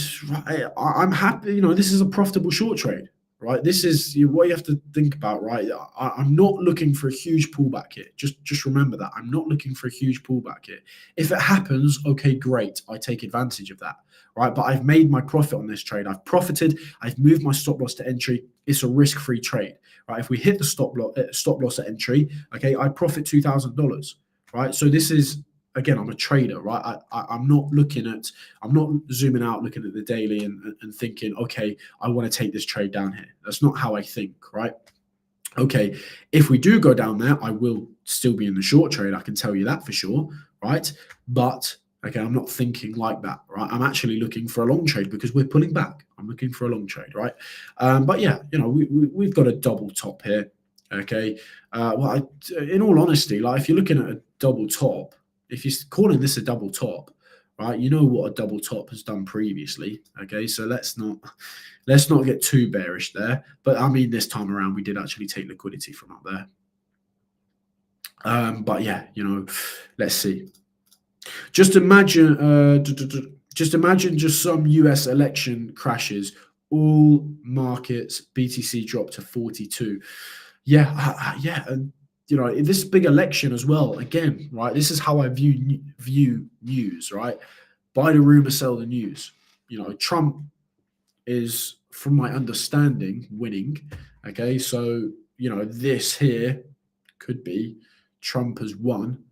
I'm happy. You know, this is a profitable short trade, right? This is what you have to think about, right? I'm not looking for a huge pullback here. Just remember that. I'm not looking for a huge pullback here. If it happens, okay, great. I take advantage of that, right? But I've made my profit on this trade. I've profited. I've moved my stop loss to entry. It's a risk-free trade, right? If we hit the stop loss at entry, okay, I profit $2,000, right? So this is, again, I'm a trader, right? I'm not zooming out, looking at the daily and thinking, okay, I want to take this trade down here. That's not how I think, right? Okay, if we do go down there, I will still be in the short trade. I can tell you that for sure, right? But okay, I'm not thinking like that, right? I'm actually looking for a long trade because we're pulling back. I'm looking for a long trade, right? But yeah, you know, we've got a double top here. Okay. In all honesty, like if you're looking at a double top, if you're calling this a double top, right, you know what a double top has done previously. Okay, so let's not get too bearish there. But I mean, this time around, we did actually take liquidity from up there. But yeah, let's see. Just imagine, just some US election crashes. All markets BTC dropped to 42. Yeah, and this big election as well. Again, right? This is how I view news. Right? Buy the rumor, sell the news. Trump is, from my understanding, winning. Okay, so this here could be Trump has won.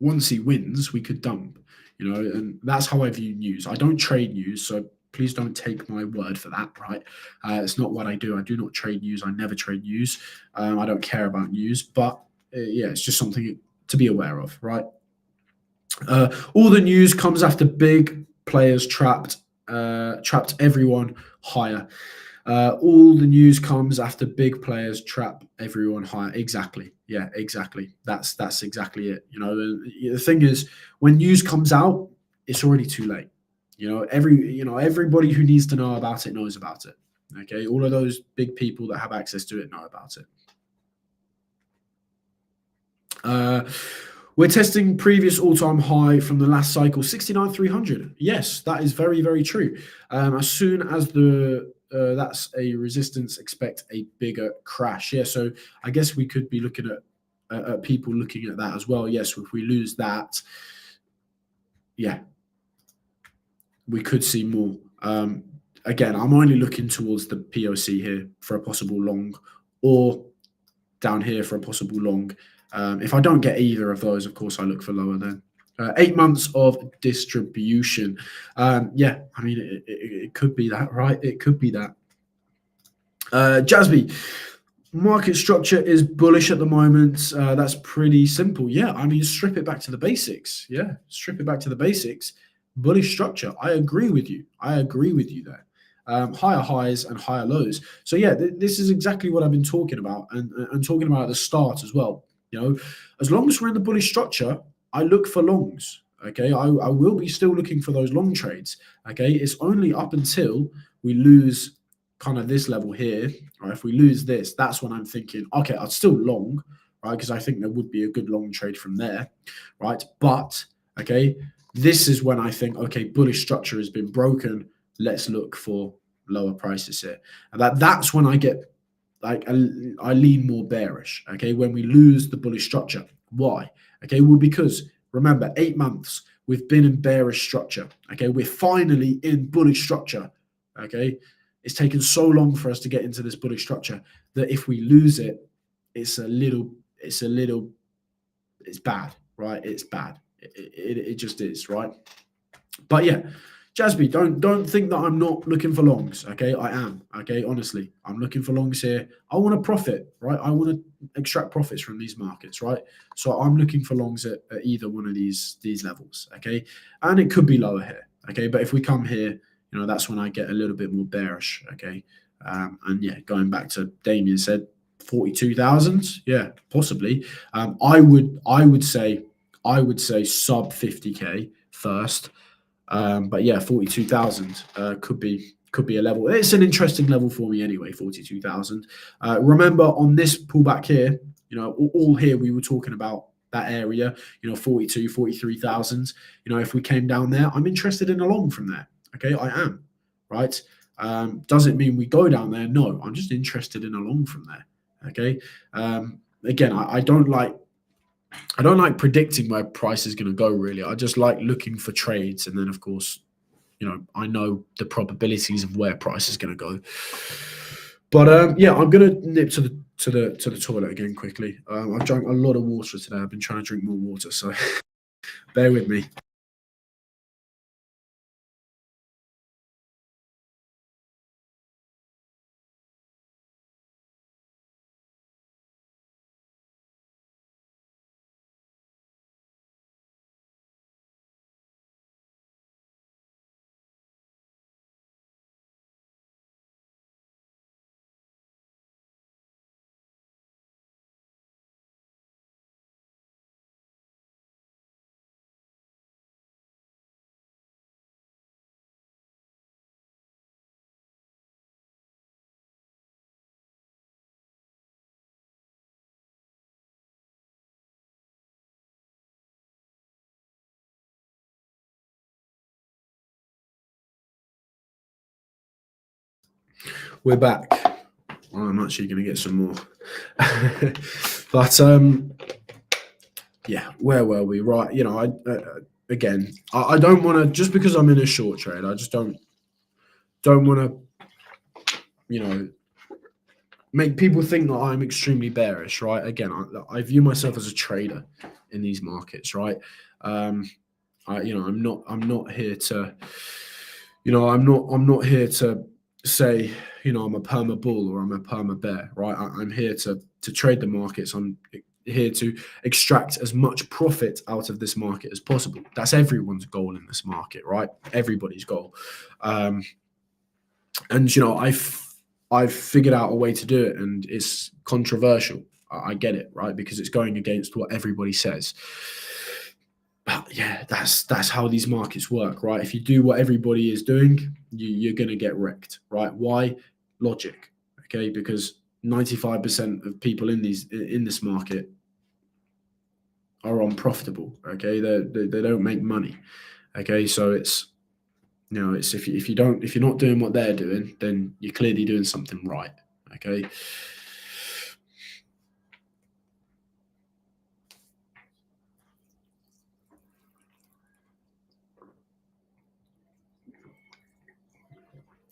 Once he wins, we could dump. And that's how I view news. I don't trade news, so please don't take my word for that, right? It's not what I do. I do not trade news. I never trade news. I don't care about news, but yeah, it's just something to be aware of, right? All the news comes after big players trapped everyone higher. All the news comes after big players trap everyone higher. Exactly. Yeah, exactly. That's exactly it. The thing is, when news comes out, it's already too late. Everybody who needs to know about it knows about it. Okay, all of those big people that have access to it know about it. We're testing previous all-time high from the last cycle, 69,300. Yes, that is very, very true. As soon as that's a resistance, expect a bigger crash. Yeah, so I guess we could be looking at people looking at that as well. Yes, if we lose that, yeah, we could see more. Again, I'm only looking towards the POC here for a possible long, or down here for a possible long. If I don't get either of those, of course, I look for lower then. 8 months of distribution. Yeah, I mean, it could be that, right? It could be that. Jasby, market structure is bullish at the moment. That's pretty simple. Yeah, I mean, strip it back to the basics. Yeah, strip it back to the basics. Bullish structure. I agree with you. I agree with you there. Higher highs and higher lows. So yeah, this is exactly what I've been talking about and talking about at the start as well. As long as we're in the bullish structure, I look for longs. Okay, I will be still looking for those long trades. Okay, it's only up until we lose kind of this level here, right? If we lose this, that's when I'm thinking, okay, I'll still long, right? Because I think there would be a good long trade from there, right? But okay, this is when I think, okay, bullish structure has been broken. Let's look for lower prices here, and that's when I get I lean more bearish. Okay, when we lose the bullish structure, why? Okay, well, because remember, 8 months we've been in bearish structure. Okay, we're finally in bullish structure. Okay, it's taken so long for us to get into this bullish structure that if we lose it, it's bad, right? It's bad. It just is, right? But yeah, Jasby, don't think that I'm not looking for longs. Okay, I am. Okay, honestly, I'm looking for longs here. I want to profit, right? I want to extract profits from these markets, right? So I'm looking for longs at either one of these levels. Okay, and it could be lower here. Okay, but if we come here, that's when I get a little bit more bearish. Okay, and yeah, going back to Damien said, 42,000. Yeah, possibly. I would say sub 50K first. But yeah, 42,000 could be a level. It's an interesting level for me anyway. 42,000. Remember on this pullback here, all here we were talking about that area. 42, 43,000. If we came down there, I'm interested in a long from there. Okay, I am. Right. Does it mean we go down there? No, I'm just interested in a long from there. Okay. Again, I don't like predicting where price is going to go, really. I just like looking for trades. And then, of course, I know the probabilities of where price is going to go. But yeah, I'm going to nip to the toilet again quickly. I've drank a lot of water today. I've been trying to drink more water, so bear with me. we're back. I'm actually going to get some more. But yeah, where were we? Right, you know, I don't want to, just because I'm in a short trade, I just don't want to, you know, make people think that I'm extremely bearish, right? Again, I view myself as a trader in these markets, right? I'm not here to, I'm not here to say, I'm a perma bull or I'm a perma bear, right? I'm here to trade the markets. I'm here to extract as much profit out of this market as possible. That's everyone's goal in this market, right? Everybody's goal. And I've figured out a way to do it, and it's controversial. I get it, right? Because it's going against what everybody says. But yeah, that's how these markets work, right? If you do what everybody is doing, you're going to get wrecked, right? Why? Logic, okay? Because 95% of people in this market are unprofitable, okay? They don't make money, okay? So it's if you're not doing what they're doing, then you're clearly doing something right, okay?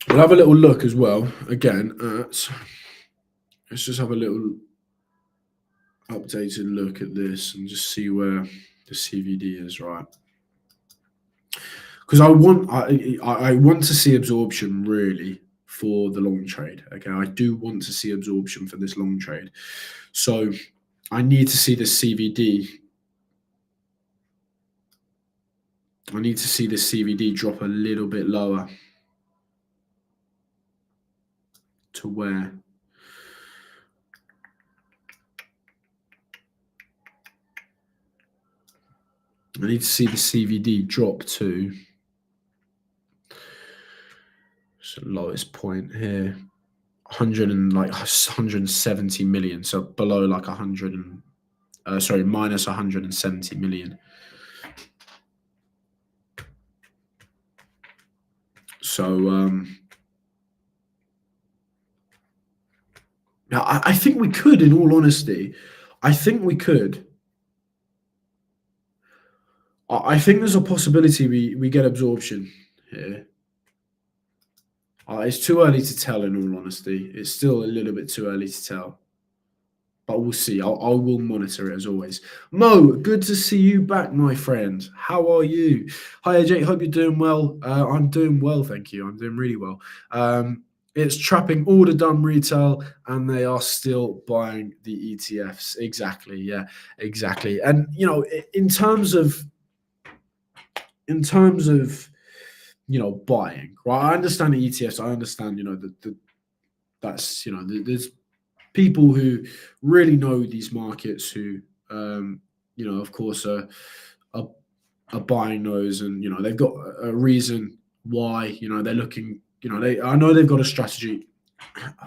We'll have a little look as well, again, let's just have a little updated look at this and just see where the CVD is, right? Because I want to see absorption really for the long trade, okay? I do want to see absorption for this long trade. So I need to see the CVD. I need to see the CVD drop a little bit lower to where I need to see the CVD drop to the lowest point here, 170 million. So below like minus 170 million. So I think we could, in all honesty, I think we could. I think there's a possibility we get absorption here. It's too early to tell, in all honesty. It's still a little bit too early to tell. But we'll see. I will monitor it as always. Mo, good to see you back, my friend. How are you? Hi, AJ. Hope you're doing well. I'm doing well, thank you. I'm doing really well. It's trapping all the dumb retail, and they are still buying the ETFs. Exactly. Yeah, exactly. And, in terms of buying, right? I understand the ETFs. I understand, there's people who really know these markets who, of course, are buying those, and they've got a reason why. They're looking. I know they've got a strategy.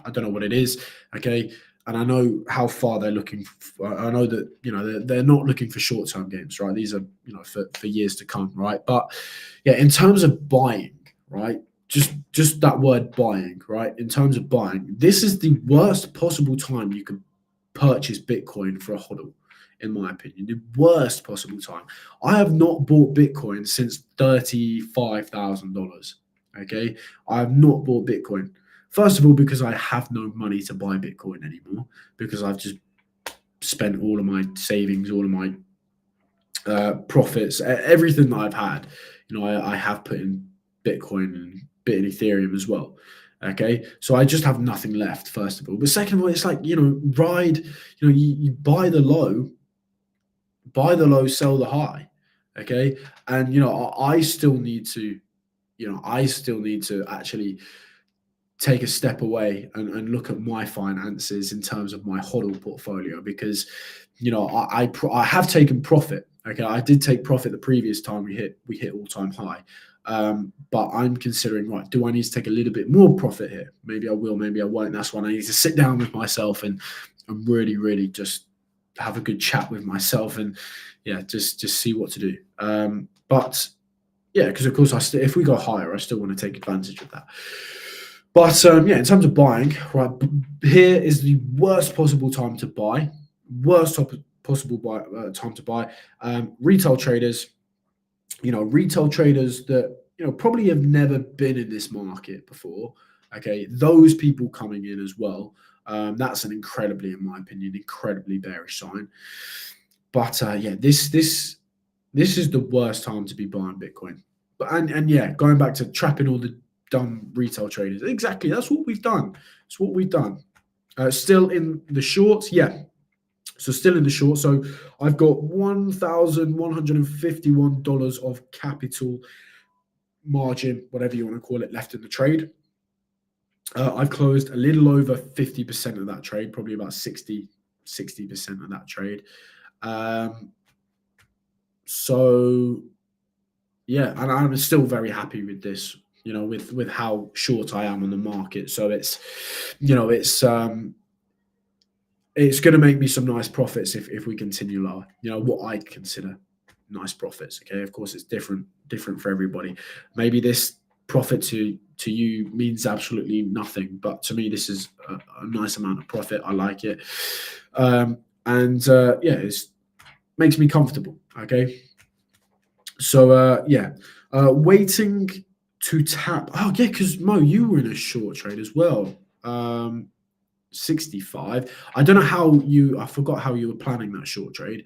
I don't know what it is, okay, and I know how far they're looking. I know that they're not looking for short-term gains, right? These are for years to come, right? But yeah, in terms of buying, right? Just that word buying, right? In terms of buying, this is the worst possible time you can purchase Bitcoin for a hodl, in my opinion. The worst possible time. I have not bought Bitcoin since $35,000. Okay, I have not bought Bitcoin. First of all, because I have no money to buy Bitcoin anymore, because I've just spent all of my savings, all of my profits, everything that I've had. I have put in Bitcoin and bit in Ethereum as well. Okay, so I just have nothing left, first of all. But second of all, it's like, ride, you buy the low, sell the high. Okay, and I still need to actually take a step away and look at my finances in terms of my hodl portfolio, because I have taken profit. Okay, I did take profit the previous time we hit all-time high. But I'm considering, right, do I need to take a little bit more profit here? Maybe I will, maybe I won't. That's when I need to sit down with myself and really, really just have a good chat with myself and just see what to do. But yeah, because of course if we go higher, I still want to take advantage of that. But yeah, in terms of buying, right, here is the worst possible time to buy. Possible time to buy. Retail traders, retail traders that probably have never been in this market before. Okay, those people coming in as well. That's an incredibly, in my opinion, incredibly bearish sign. But yeah, this is the worst time to be buying Bitcoin. But and yeah, going back to trapping all the dumb retail traders. Exactly, that's what we've done. It's what we've done. Still in the shorts, yeah. So still in the short. So I've got $1,151 of capital margin, whatever you want to call it, left in the trade. I've closed a little over 50% of that trade, probably about 60% of that trade. So yeah, and I'm still very happy with this, with how short I am on the market. So it's going to make me some nice profits if we continue lower. What I'd consider nice profits. Okay, of course it's different for everybody. Maybe this profit to you means absolutely nothing, but to me this is a nice amount of profit. I like it, and yeah, it makes me comfortable. Okay, so yeah, waiting to tap. Oh yeah, because Mo, you were in a short trade as well. 65. I don't know I forgot how you were planning that short trade.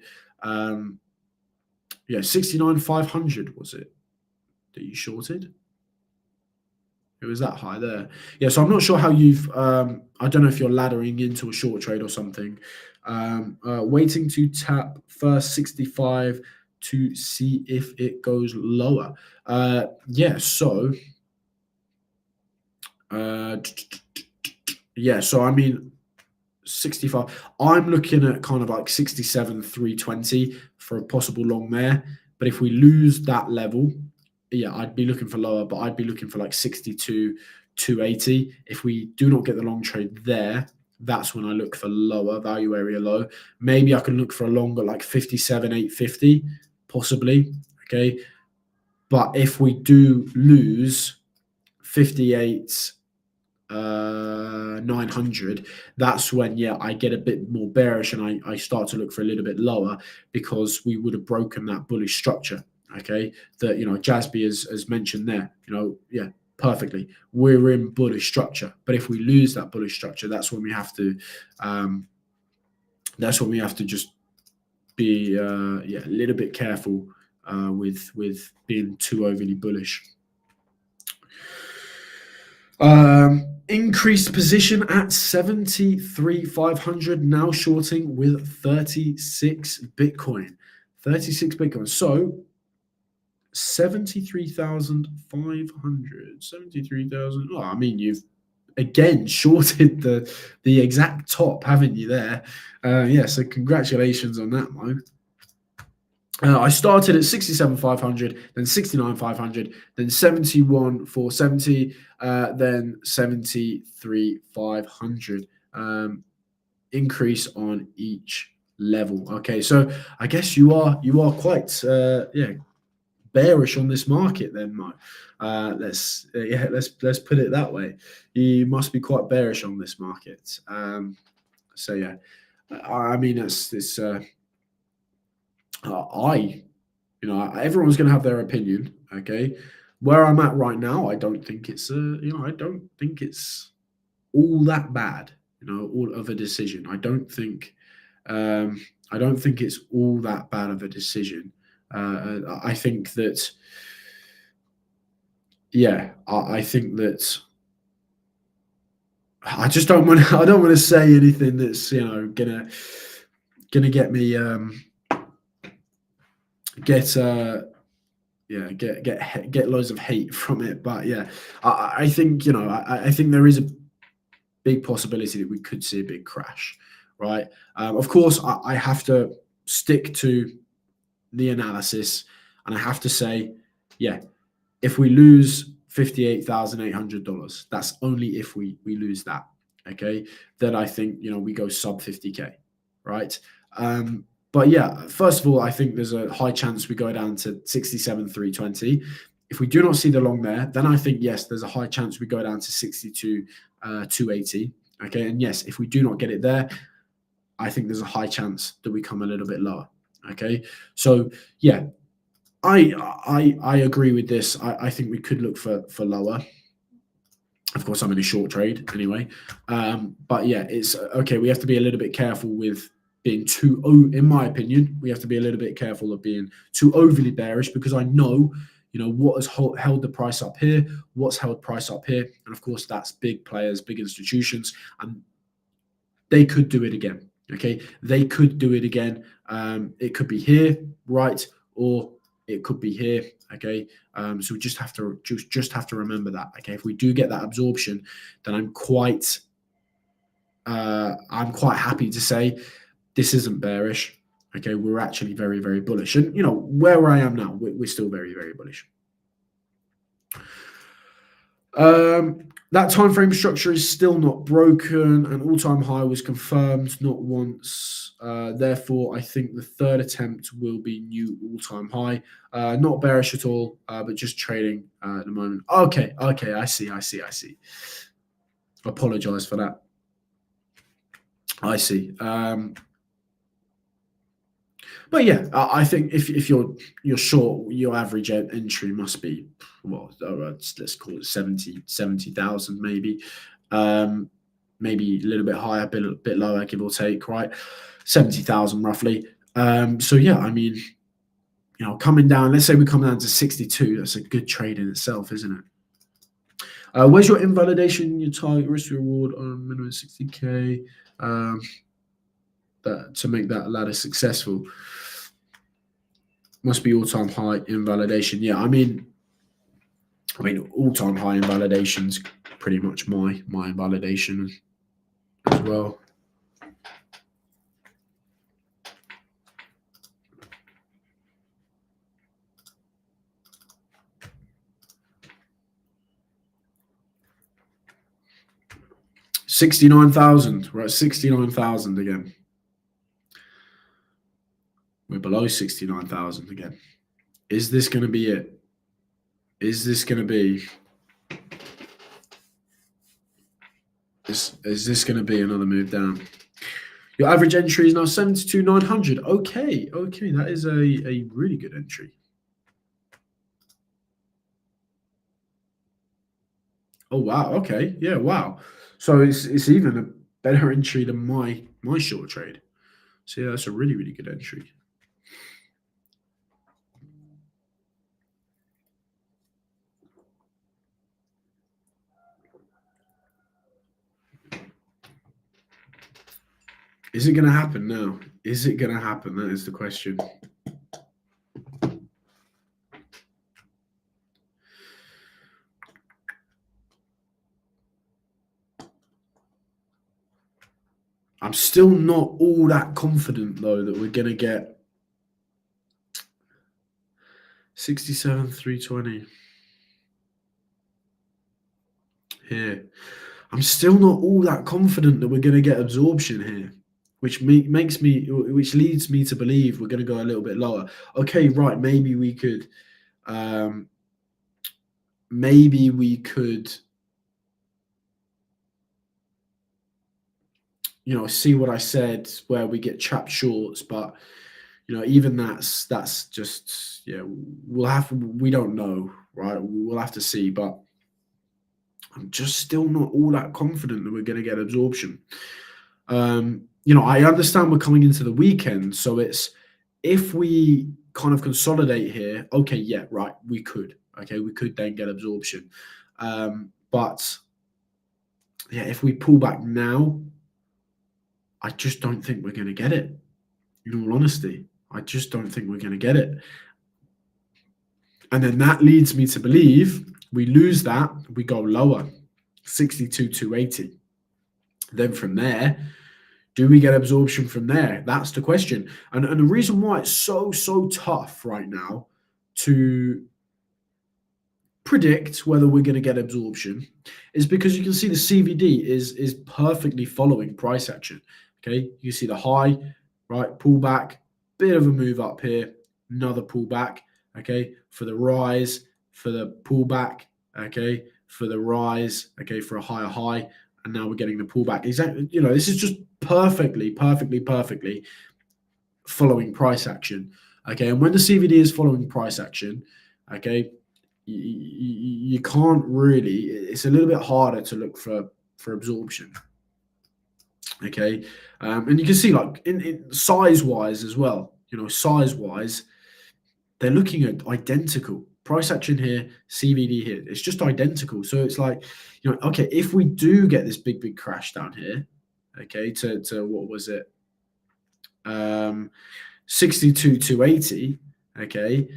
Yeah, 69,500 was it that you shorted? It was that high there. Yeah, so I'm not sure how you've, I don't know if you're laddering into a short trade or something. Waiting to tap first 65 to see if it goes lower. Yeah, so, yeah, so I mean, 65. I'm looking at kind of like 67,320 for a possible long there. But if we lose that level, yeah, I'd be looking for lower, but I'd be looking for like 62,280. If we do not get the long trade there, that's when I look for lower value area low. Maybe I can look for a longer like 57,850, possibly. Okay. But if we do lose 58, 900, that's when I get a bit more bearish and I start to look for a little bit lower, because we would have broken that bullish structure. Okay, that Jasby has mentioned there. Yeah, perfectly. We're in bullish structure, but if we lose that bullish structure, that's when we have to just be a little bit careful with being too overly bullish. Increased position at 73,500, now shorting with 36 Bitcoin. 36 Bitcoin. So 73,500. 73,000. Oh, I mean, you've again shorted the exact top, haven't you there? Yeah, so congratulations on that, Mo. I started at 67,500, then 69,500, then 71,470, then 73,500. Increase on each level. Okay, so I guess you are quite bearish on this market then, Mo. Let's put it that way. You must be quite bearish on this market. So yeah, I mean it's. Everyone's going to have their opinion. Okay, where I'm at right now, I don't think it's I don't think it's all that bad. All of a decision. I don't think it's all that bad of a decision. I think that. Yeah, I think that. I just don't want. I don't want to say anything that's gonna get me. Get loads of hate from it, but yeah, I think I think there is a big possibility that we could see a big crash, right? Of course, I have to stick to the analysis, and I have to say, yeah, if we lose $58,800, that's only if we lose that, okay? Then I think we go sub 50K, right? But yeah, first of all, I think there's a high chance we go down to 67,320. If we do not see the long there, then I think, yes, there's a high chance we go down to 62, 280. Okay, and yes, if we do not get it there, I think there's a high chance that we come a little bit lower. Okay, so yeah, I agree with this. I think we could look for lower. Of course, I'm in a short trade anyway. But yeah, it's okay. We have to be a little bit careful with being in my opinion, we have to be a little bit careful of being too overly bearish, because I know, what has held the price up here, what's held price up here. And of course, that's big players, big institutions, and they could do it again. Okay. They could do it again. It could be here, right? Or it could be here. Okay. So we just have to remember that. Okay. If we do get that absorption, then I'm quite happy to say this isn't bearish. Okay. We're actually very, very bullish. And where I am now, we're still very, very bullish. That time frame structure is still not broken. An all-time high was confirmed not once. Therefore, I think the third attempt will be new all-time high. Not bearish at all, but just trading at the moment. Okay, I see. Apologize for that. I see. But yeah, I think if you're short, your average entry must be, let's call it 70,000 maybe. Maybe a little bit higher, a bit lower, give or take, right? 70,000 roughly. So yeah, I mean, coming down, let's say we come down to 62, that's a good trade in itself, isn't it? Where's your invalidation, your target risk reward on minimum 60K to make that ladder successful? Must be all-time high invalidation. Yeah, I mean, all-time high invalidation's pretty much my invalidation as well. $69,000. We're at 69,000 again. We're below 69,000 again. Is this going to be it? Is this going to be? Is this going to be another move down? Your average entry is now 72,900. Okay, that is a really good entry. Oh wow. Okay, yeah, wow. So it's even a better entry than my short trade. So yeah, that's a really, really good entry. Is it going to happen now? Is it going to happen? That is the question. I'm still not all that confident, though, that we're going to get 67,320 here. I'm still not all that confident that we're going to get absorption here, which leads me to believe we're going to go a little bit lower. Okay, right, maybe we could see what I said where we get trapped shorts, but even that's just, we don't know, right? We'll have to see, but I'm just still not all that confident that we're going to get absorption. I understand we're coming into the weekend, so it's, if we kind of consolidate here, okay, yeah, right, we could then get absorption. But yeah, if we pull back now, I just don't think we're going to get it. In all honesty, I just don't think we're going to get it. And then that leads me to believe we lose that, we go lower, 62,280. Then from there, do we get absorption from there? That's the question. And the reason why it's so tough right now to predict whether we're going to get absorption is because you can see the CVD is perfectly following price action. Okay, you see the high, right, pullback, bit of a move up here, another pullback, okay, for the rise, for the pullback, okay, for the rise, okay, for a higher high, and now we're getting the pullback. Exactly, this is just perfectly following price action, okay. And when the CVD is following price action, okay, you can't really. It's a little bit harder to look for absorption, okay. And you can see, like, in size wise as well, size wise, they're looking at identical price action here, CVD here. It's just identical. So it's like, okay, if we do get this big crash down here, okay, to what was it, 62,280, okay,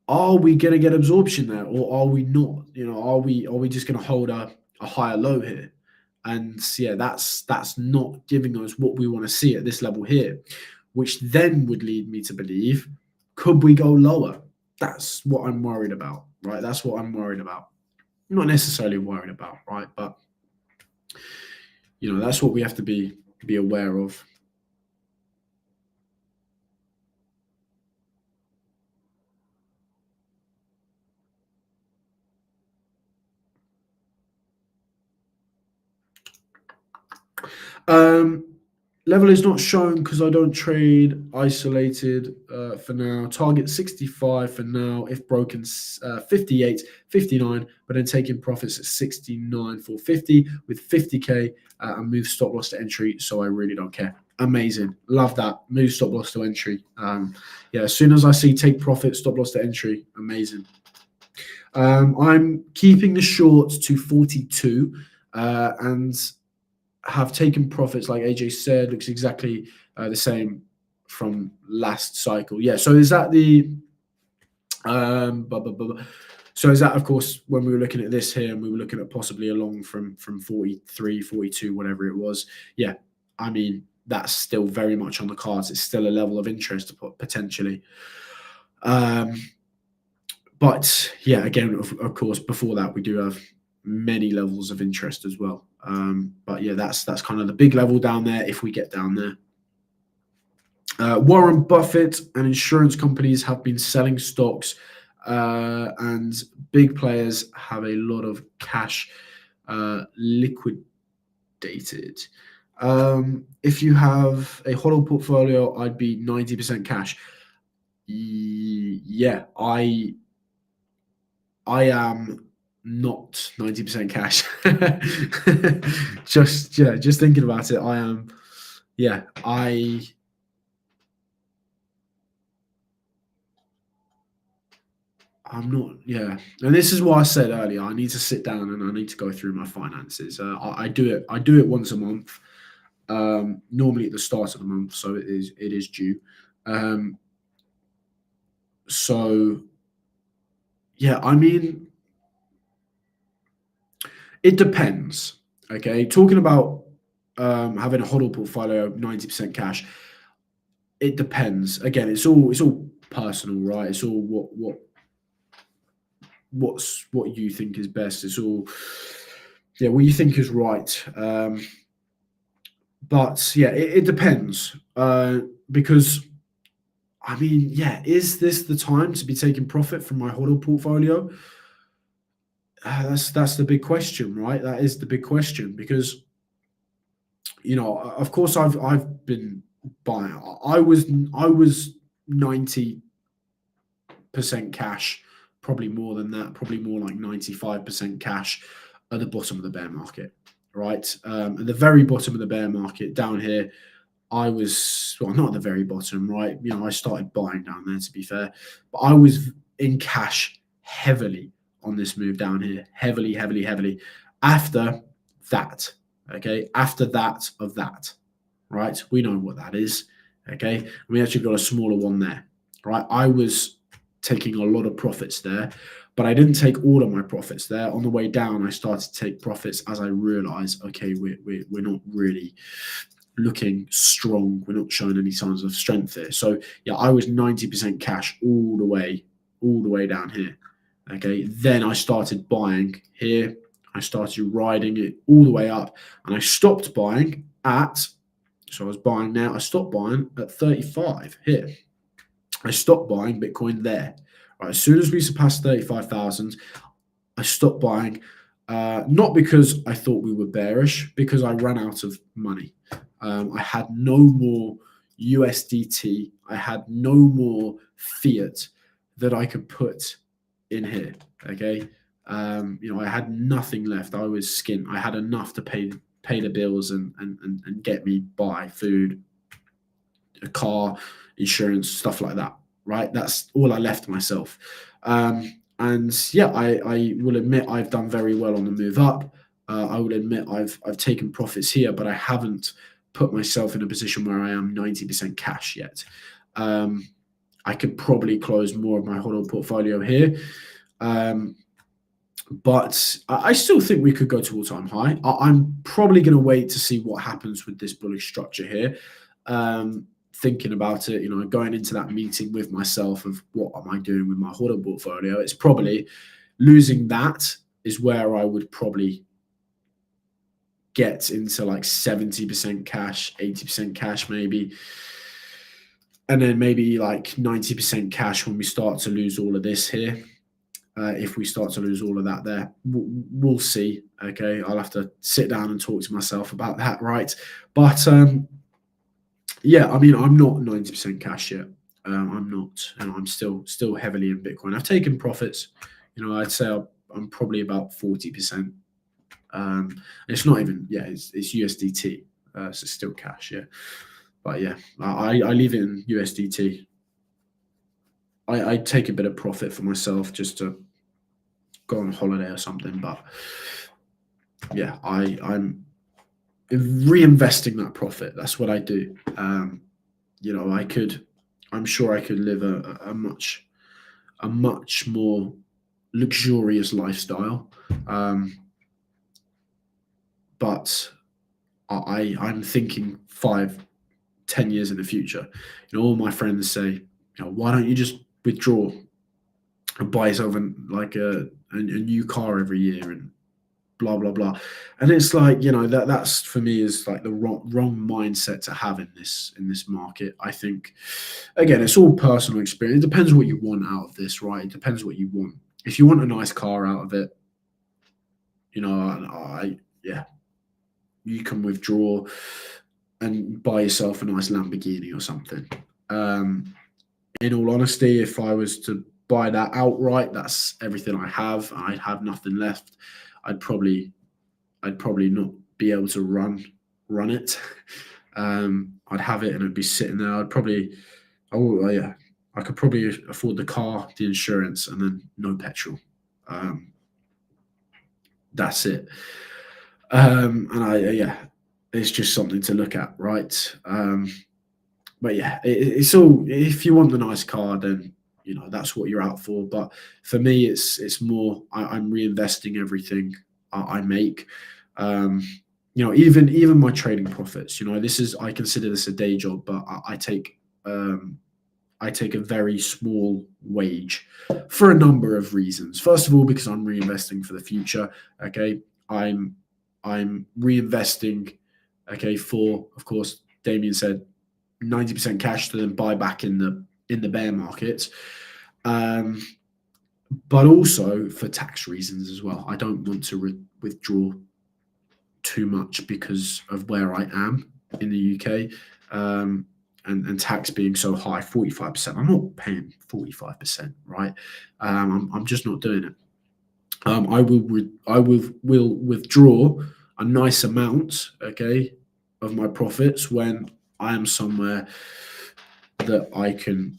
are we going to get absorption there, or are we not? Are we just going to hold a higher low here? And yeah, that's not giving us what we want to see at this level here, which then would lead me to believe, could we go lower? That's what I'm worried about, right? That's what I'm worried about. Not necessarily worried about, right? But that's what we have to be aware of. Level is not shown because I don't trade isolated for now. Target 65 for now. If broken, 58, 59, but then taking profits at 69 for 50 with 50k and move stop loss to entry. So I really don't care. Amazing. Love that. Move stop loss to entry. Yeah, as soon as I see take profit, stop loss to entry, amazing. I'm keeping the short to 42 and have taken profits, like AJ said, looks exactly the same from last cycle. Yeah, so is that the so is that, of course, when we were looking at this here and we were looking at possibly a long from 43, 42, whatever it was. Yeah, I mean, that's still very much on the cards. It's still a level of interest potentially. But yeah, again, of course, before that, we do have many levels of interest as well. But yeah, that's kind of the big level down there if we get down there. Warren Buffett and insurance companies have been selling stocks, and big players have a lot of cash liquidated. If you have a HODL portfolio, I'd be 90% cash. Yeah, I am not 90% cash. just thinking about it, I am. Yeah, I'm not. Yeah, and this is what I said earlier. I need to sit down and I need to go through my finances. I do it. I do it once a month. Normally at the start of the month, so it is due. So yeah, I mean, it depends. Okay, talking about having a HODL portfolio, 90% cash. It depends. Again, it's all personal, right? It's all what you think is best. It's all what you think is right. But yeah, it depends because I mean, yeah, is this the time to be taking profit from my HODL portfolio? That's the big question, right? That is the big question because of course, I've been buying. I was 90% cash, probably more than that, probably more like 95% cash at the bottom of the bear market, right? At the very bottom of the bear market down here, I was, well, not at the very bottom, right? I started buying down there, to be fair, but I was in cash heavily on this move down here, heavily. After that, okay, after that of that, right? We know what that is, okay? And we actually got a smaller one there, right? I was taking a lot of profits there, but I didn't take all of my profits there. On the way down, I started to take profits as I realized, okay, we're not really looking strong. We're not showing any signs of strength here. So yeah, I was 90% cash all the way down here. Okay, then I started buying here. I started riding it all the way up, and I stopped buying at. So I was buying now. I stopped buying at 35 here. I stopped buying Bitcoin there, Right, as soon as we surpassed 35,000, I stopped buying. Not because I thought we were bearish, because I ran out of money. I had no more USDT. I had no more fiat that I could put in here. Okay. I had nothing left. I was skint. I had enough to pay the bills and get me by food, a car, insurance, stuff like that. Right. That's all I left myself. And yeah, I will admit I've done very well on the move up. I will admit I've taken profits here, but I haven't put myself in a position where I am 90% cash yet. I could probably close more of my HODL portfolio here. But I still think we could go to all-time high. I'm probably going to wait to see what happens with this bullish structure here. Thinking about it, going into that meeting with myself of what am I doing with my HODL portfolio, it's probably losing that is where I would probably get into like 70% cash, 80% cash maybe. And then maybe like 90% cash when we start to lose all of this here. If we start to lose all of that there, we'll see. Okay, I'll have to sit down and talk to myself about that, right? But yeah, I mean, I'm not 90% cash yet. I'm not, and I'm still heavily in Bitcoin. I've taken profits. I'd say I'm probably about 40%. It's not even, it's USDT, so it's still cash, yeah. But yeah, I leave it in USDT. I take a bit of profit for myself just to go on holiday or something. But yeah, I'm reinvesting that profit. That's what I do. I'm sure I could live a much more luxurious lifestyle. But I'm thinking 5-10 years in the future. All my friends say, why don't you just withdraw and buy yourself a new car every year and blah blah blah. And it's like, that's for me is like the wrong mindset to have in this market. I think, again, it's all personal experience. It depends what you want out of this, right? It depends what you want. If you want a nice car out of it, you can withdraw and buy yourself a nice Lamborghini or something. In all honesty, if I was to buy that outright, that's everything I have. I'd have nothing left. I'd probably not be able to run it. I'd have it and it'd be sitting there. I could probably afford the car, the insurance, and then no petrol. That's it. It's just something to look at, right? But yeah, it's all, if you want the nice car, then that's what you're out for. But for me, it's more I'm reinvesting everything I make. Even my trading profits. I consider this a day job, but I take a very small wage for a number of reasons. First of all, because I'm reinvesting for the future. Okay, I'm reinvesting. Okay, for, of course, Damien said 90% cash to then buy back in the bear market, but also for tax reasons as well. I don't want to withdraw too much because of where I am in the UK, and tax being so high, 45%. I'm not paying 45%, right? I'm just not doing it. I will withdraw a nice amount, okay, of my profits when I am somewhere that I can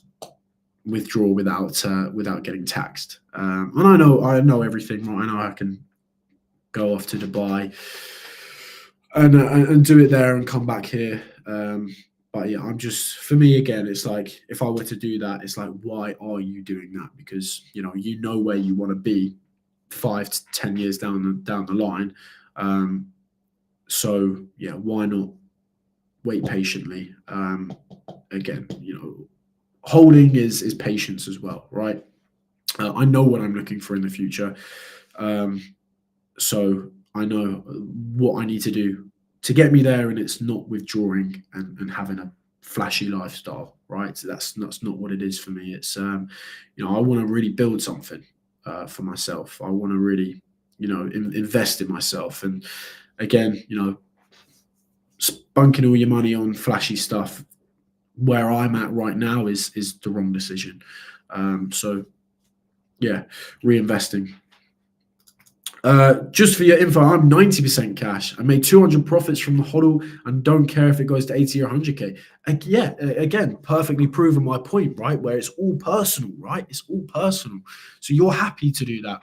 withdraw without getting taxed. And I know everything, right? I know I can go off to Dubai and do it there and come back here. But yeah, for me, again, it's like, if I were to do that, it's like, why are you doing that? Because you know where you want to be 5 to 10 years down the line. So yeah, why not wait patiently? Again, holding is patience as well, right? I know what I'm looking for in the future, so I know what I need to do to get me there, and it's not withdrawing and having a flashy lifestyle, right? That's not what it is for me. It's I want to really build something for myself. I want to really invest in myself. And again, bunking all your money on flashy stuff where I'm at right now is the wrong decision. So yeah, reinvesting. Just for your info, I'm 90% cash. I made 200 profits from the hodl and don't care if it goes to 80 or 100k. Again, perfectly proven my point, right? Where it's all personal, right? It's all personal. So you're happy to do that.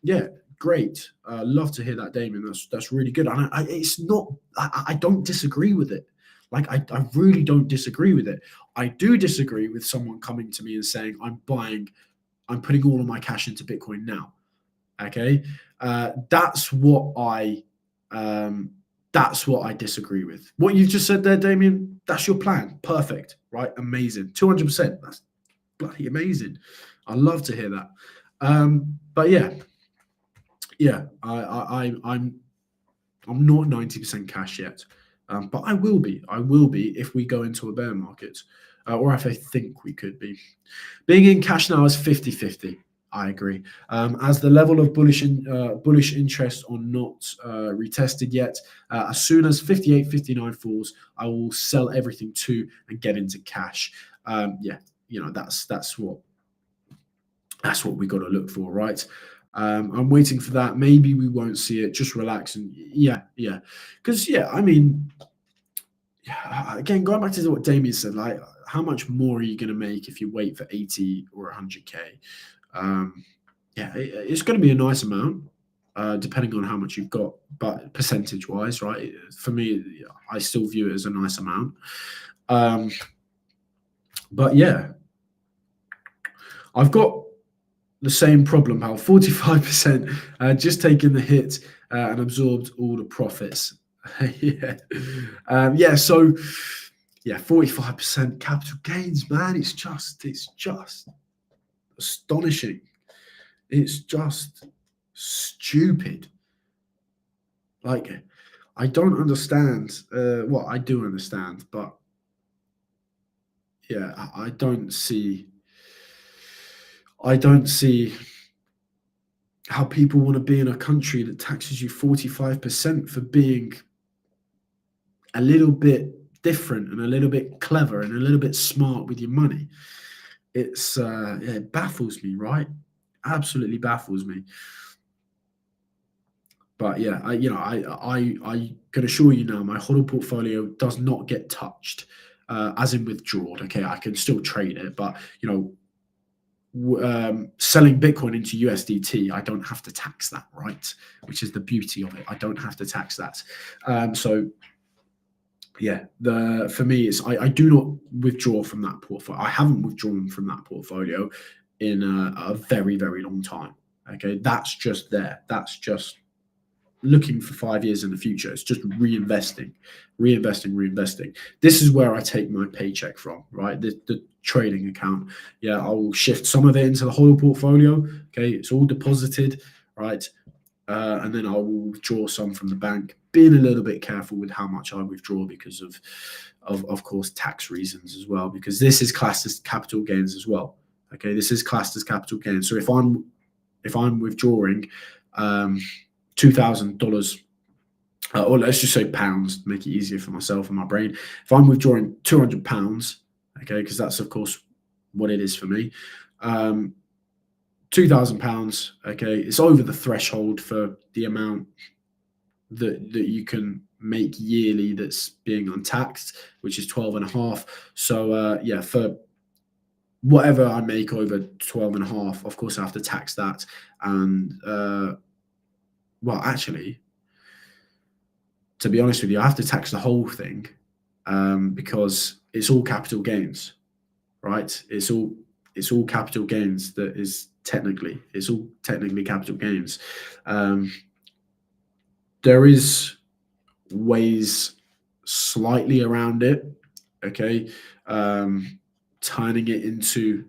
Yeah, great. Love to hear that, Damien. That's really good. And I don't disagree with it. Like I really don't disagree with it. I do disagree with someone coming to me and saying, I'm putting all of my cash into Bitcoin now. Okay, that's what I disagree with. What you just said there, Damien, that's your plan. Perfect, right? Amazing. 200%. That's bloody amazing. I love to hear that. But yeah, I'm not 90% cash yet, but I will be. I will be if we go into a bear market, or if I think we could be. Being in cash now is 50-50. I agree. As the level of bullish interest are not retested yet, as soon as 58, 59 falls, I will sell everything too and get into cash. That's what we got to look for, right? I'm waiting for that. Maybe we won't see it. Just relax and because again, going back to what Damien said, like, how much more are you going to make if you wait for 80 or 100k? It's going to be a nice amount, depending on how much you've got, but percentage-wise, right? For me, I still view it as a nice amount. But yeah, I've got the same problem, pal. 45%, just taking the hit and absorbed all the profits. So 45% capital gains, man. It's just astonishing. It's just stupid. Like, I don't understand. Well, I do understand, but yeah, I don't see how people want to be in a country that taxes you 45% for being a little bit different and a little bit clever and a little bit smart with your money. It's it baffles me, right? Absolutely baffles me. But yeah, I can assure you now, my hodl portfolio does not get touched, as in withdrawn. Okay, I can still trade it, but selling Bitcoin into USDT, I don't have to tax that, right? Which is the beauty of it. I don't have to tax that. So yeah, for me, it's I do not withdraw from that portfolio. I haven't withdrawn from that portfolio in a very, very long time. Okay, that's just there. That's just looking for 5 years in the future. It's just reinvesting. This is where I take my paycheck from, right? The trading account. Yeah, I will shift some of it into the whole portfolio. Okay, it's all deposited, right? And then I will withdraw some from the bank, being a little bit careful with how much I withdraw because of course, tax reasons as well, because this is classed as capital gains as well. Okay, this is classed as capital gains. So if I'm withdrawing $2,000, or let's just say pounds, to make it easier for myself and my brain. If I'm withdrawing £200, okay, because that's of course what it is for me. £2,000, okay, it's over the threshold for the amount that you can make yearly that's being untaxed, which is 12.5. So for whatever I make over 12.5, of course I have to tax that. And well, actually, to be honest with you, I have to tax the whole thing, because it's all capital gains, right? It's all capital gains. It's all technically capital gains. There is ways slightly around it, okay, turning it into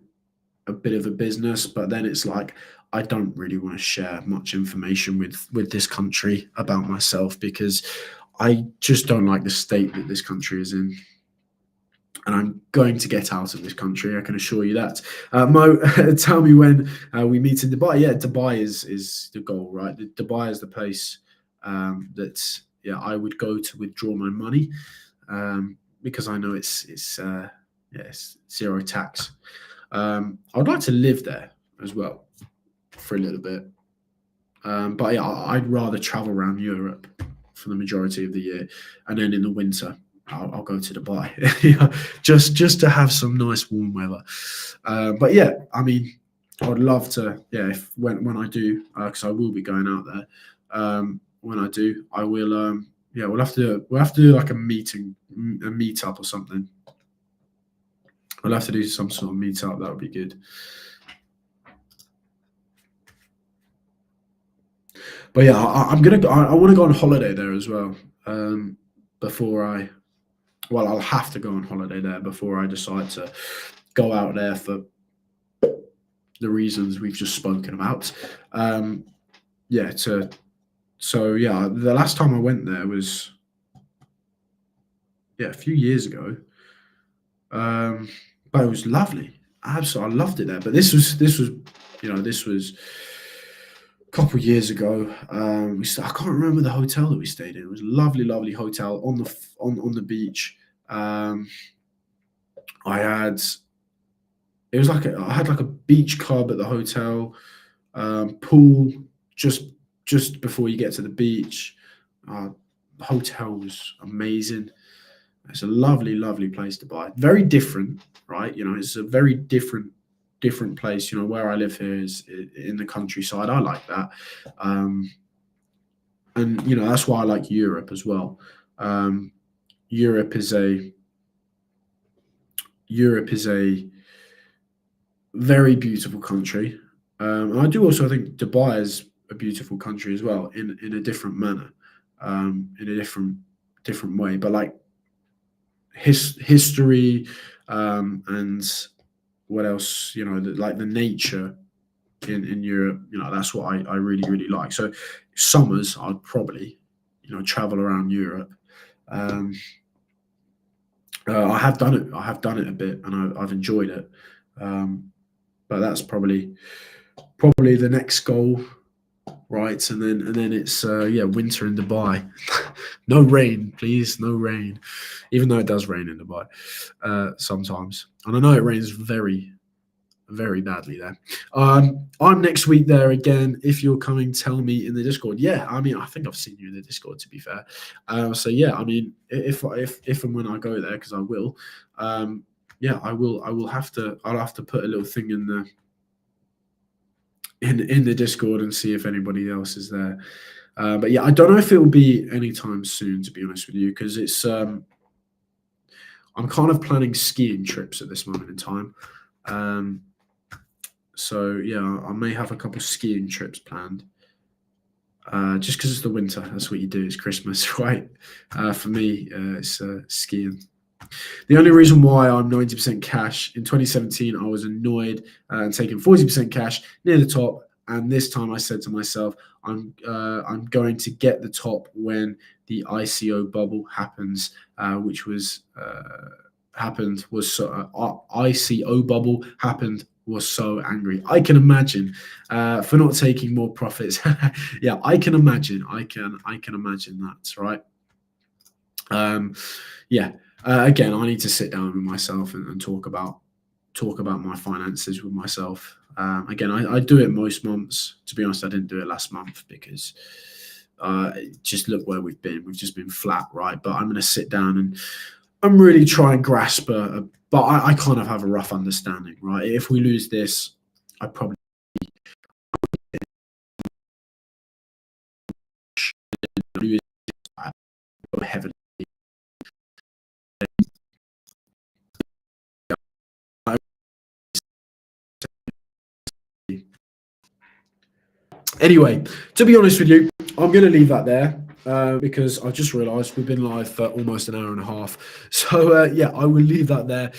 a bit of a business, but then it's like, I don't really want to share much information with this country about myself, because I just don't like the state that this country is in. and I'm going to get out of this country. I can assure you that. Mo, tell me when we meet in Dubai. Yeah, Dubai is the goal, right? Dubai is the place that I would go to withdraw my money, because I know it's zero tax. I'd like to live there as well for a little bit, but yeah, I'd rather travel around Europe for the majority of the year, and then in the winter I'll go to Dubai, just to have some nice warm weather. But yeah, I mean, I'd love to. Yeah, when I do, because I will be going out there. When I do, I will. Yeah, we'll have to do like a meetup or something. We'll have to do some sort of meetup. That would be good. But yeah, I want to go on holiday there as well. I'll have to go on holiday there before I decide to go out there for the reasons we've just spoken about. The last time I went there was a few years ago. But it was lovely. Absolutely, I loved it there. But this was a couple of years ago. I can't remember the hotel that we stayed in. It was a lovely, lovely hotel on the beach. I had like a beach club at the hotel, pool just before you get to the beach. The hotel was amazing. It's a lovely, lovely place to buy. Very different, right? It's a very different place. Where I live here is in the countryside. I like that, and that's why I like Europe as well. Europe is a very beautiful country. And I do also think Dubai is a beautiful country as well, in a different manner, in a different way. But like history, and what else? Like the nature in Europe. That's what I really, really like. So summers, I'd probably travel around Europe. I have done it. I have done it a bit, and I've enjoyed it. But that's probably the next goal, right? And then it's winter in Dubai. No rain, please, no rain. Even though it does rain in Dubai sometimes, and I know it rains very, very badly there. I'm next week there again. If you're coming, tell me in the Discord. Yeah, I mean, I think I've seen you in the Discord, to be fair. So yeah, I mean, if and when I go there, because I will, I'll have to put a little thing in the Discord and see if anybody else is there. But yeah, I don't know if it will be anytime soon, to be honest with you, because it's I'm kind of planning skiing trips at this moment in time. So yeah, I may have a couple skiing trips planned. Just because it's the winter, that's what you do. It's Christmas, right? For me, it's skiing. The only reason why I'm 90% cash, in 2017, I was annoyed and taking 40% cash near the top. And this time I said to myself, I'm going to get the top when the ICO bubble happens, which was ICO bubble happened. Was so angry. I can imagine for not taking more profits. Yeah, I can imagine. I can imagine that, right? Again, I need to sit down with myself and talk about my finances with myself. Again, I do it most months. To be honest, I didn't do it last month because just look where we've been. We've just been flat, right? But I'm going to sit down and I'm really try and grasp but I kind of have a rough understanding, right? If we lose this, I probably lose heavily. Anyway, to be honest with you, I'm going to leave that there. Because I just realised we've been live for almost an hour and a half. So, I will leave that there.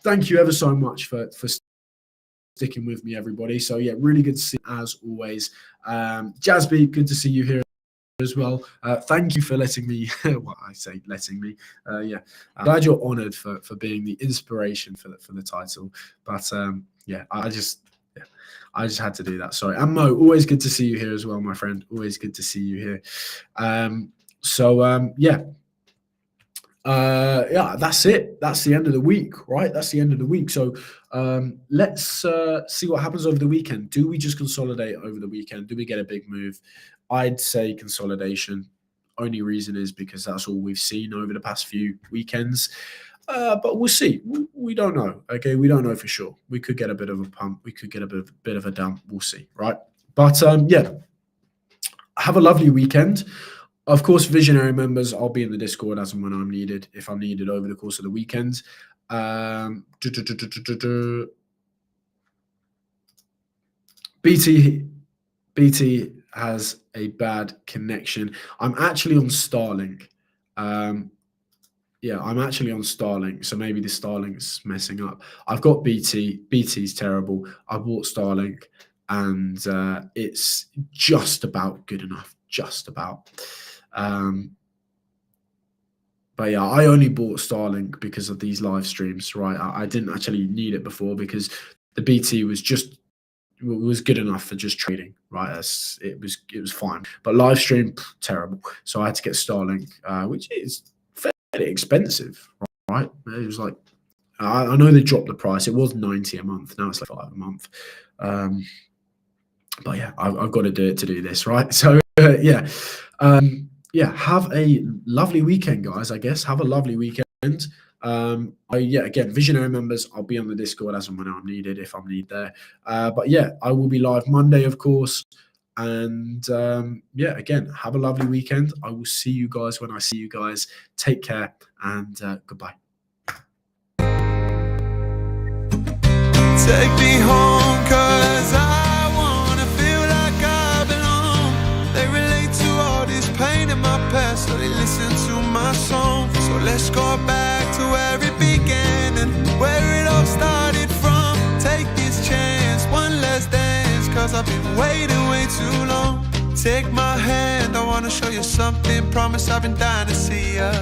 Thank you ever so much for sticking with me, everybody. So, yeah, really good to see you as always. Jazzby, good to see you here as well. Thank you for letting me, well, I say letting me, yeah, I'm glad you're honored for being the inspiration for the title. But yeah, I just had to do that. Sorry. And Mo, always good to see you here as well, my friend. Always good to see you here. Yeah. Yeah, that's it. That's the end of the week, right? That's the end of the week. So let's see what happens over the weekend. Do we just consolidate over the weekend? Do we get a big move? I'd say consolidation. Only reason is because that's all we've seen over the past few weekends. But we'll see. We don't know. Okay, we don't know for sure. We could get a bit of a pump. We could get a bit of a dump. We'll see, right? But yeah, have a lovely weekend. Of course, Visionary members, I'll be in the Discord as and when I'm needed, if I'm needed over the course of the weekend. BT has a bad connection. I'm actually on Starlink. Yeah, I'm actually on Starlink, so maybe the Starlink's messing up. I've got BT. BT's terrible. I bought Starlink, and it's just about good enough. Just about. But yeah, I only bought Starlink because of these live streams, right? I didn't actually need it before because the BT was good enough for just trading, right? It was fine. But live stream, terrible. So I had to get Starlink, which is fairly expensive, right? It was like, I know they dropped the price. It was 90 a month. Now it's like 5 a month. But yeah, I've got to do it to do this, right? So yeah. Yeah, have a lovely weekend, guys, I guess. Have a lovely weekend. Yeah, again, Visionary members, I'll be on the Discord as and when I'm needed, if I'm needed there. But yeah, I will be live Monday, of course. And yeah, again, have a lovely weekend. I will see you guys when I see you guys. Take care and goodbye. Take me home, 'cause I wanna feel like I belong. They relate to all this pain in my past, so they listen to my song. So let's go back to where it began and where it all started from. Take this chance, one last dance, 'cause I've been waiting way too long. Take my hand, I wanna show you something. Promise I've been dying to see ya.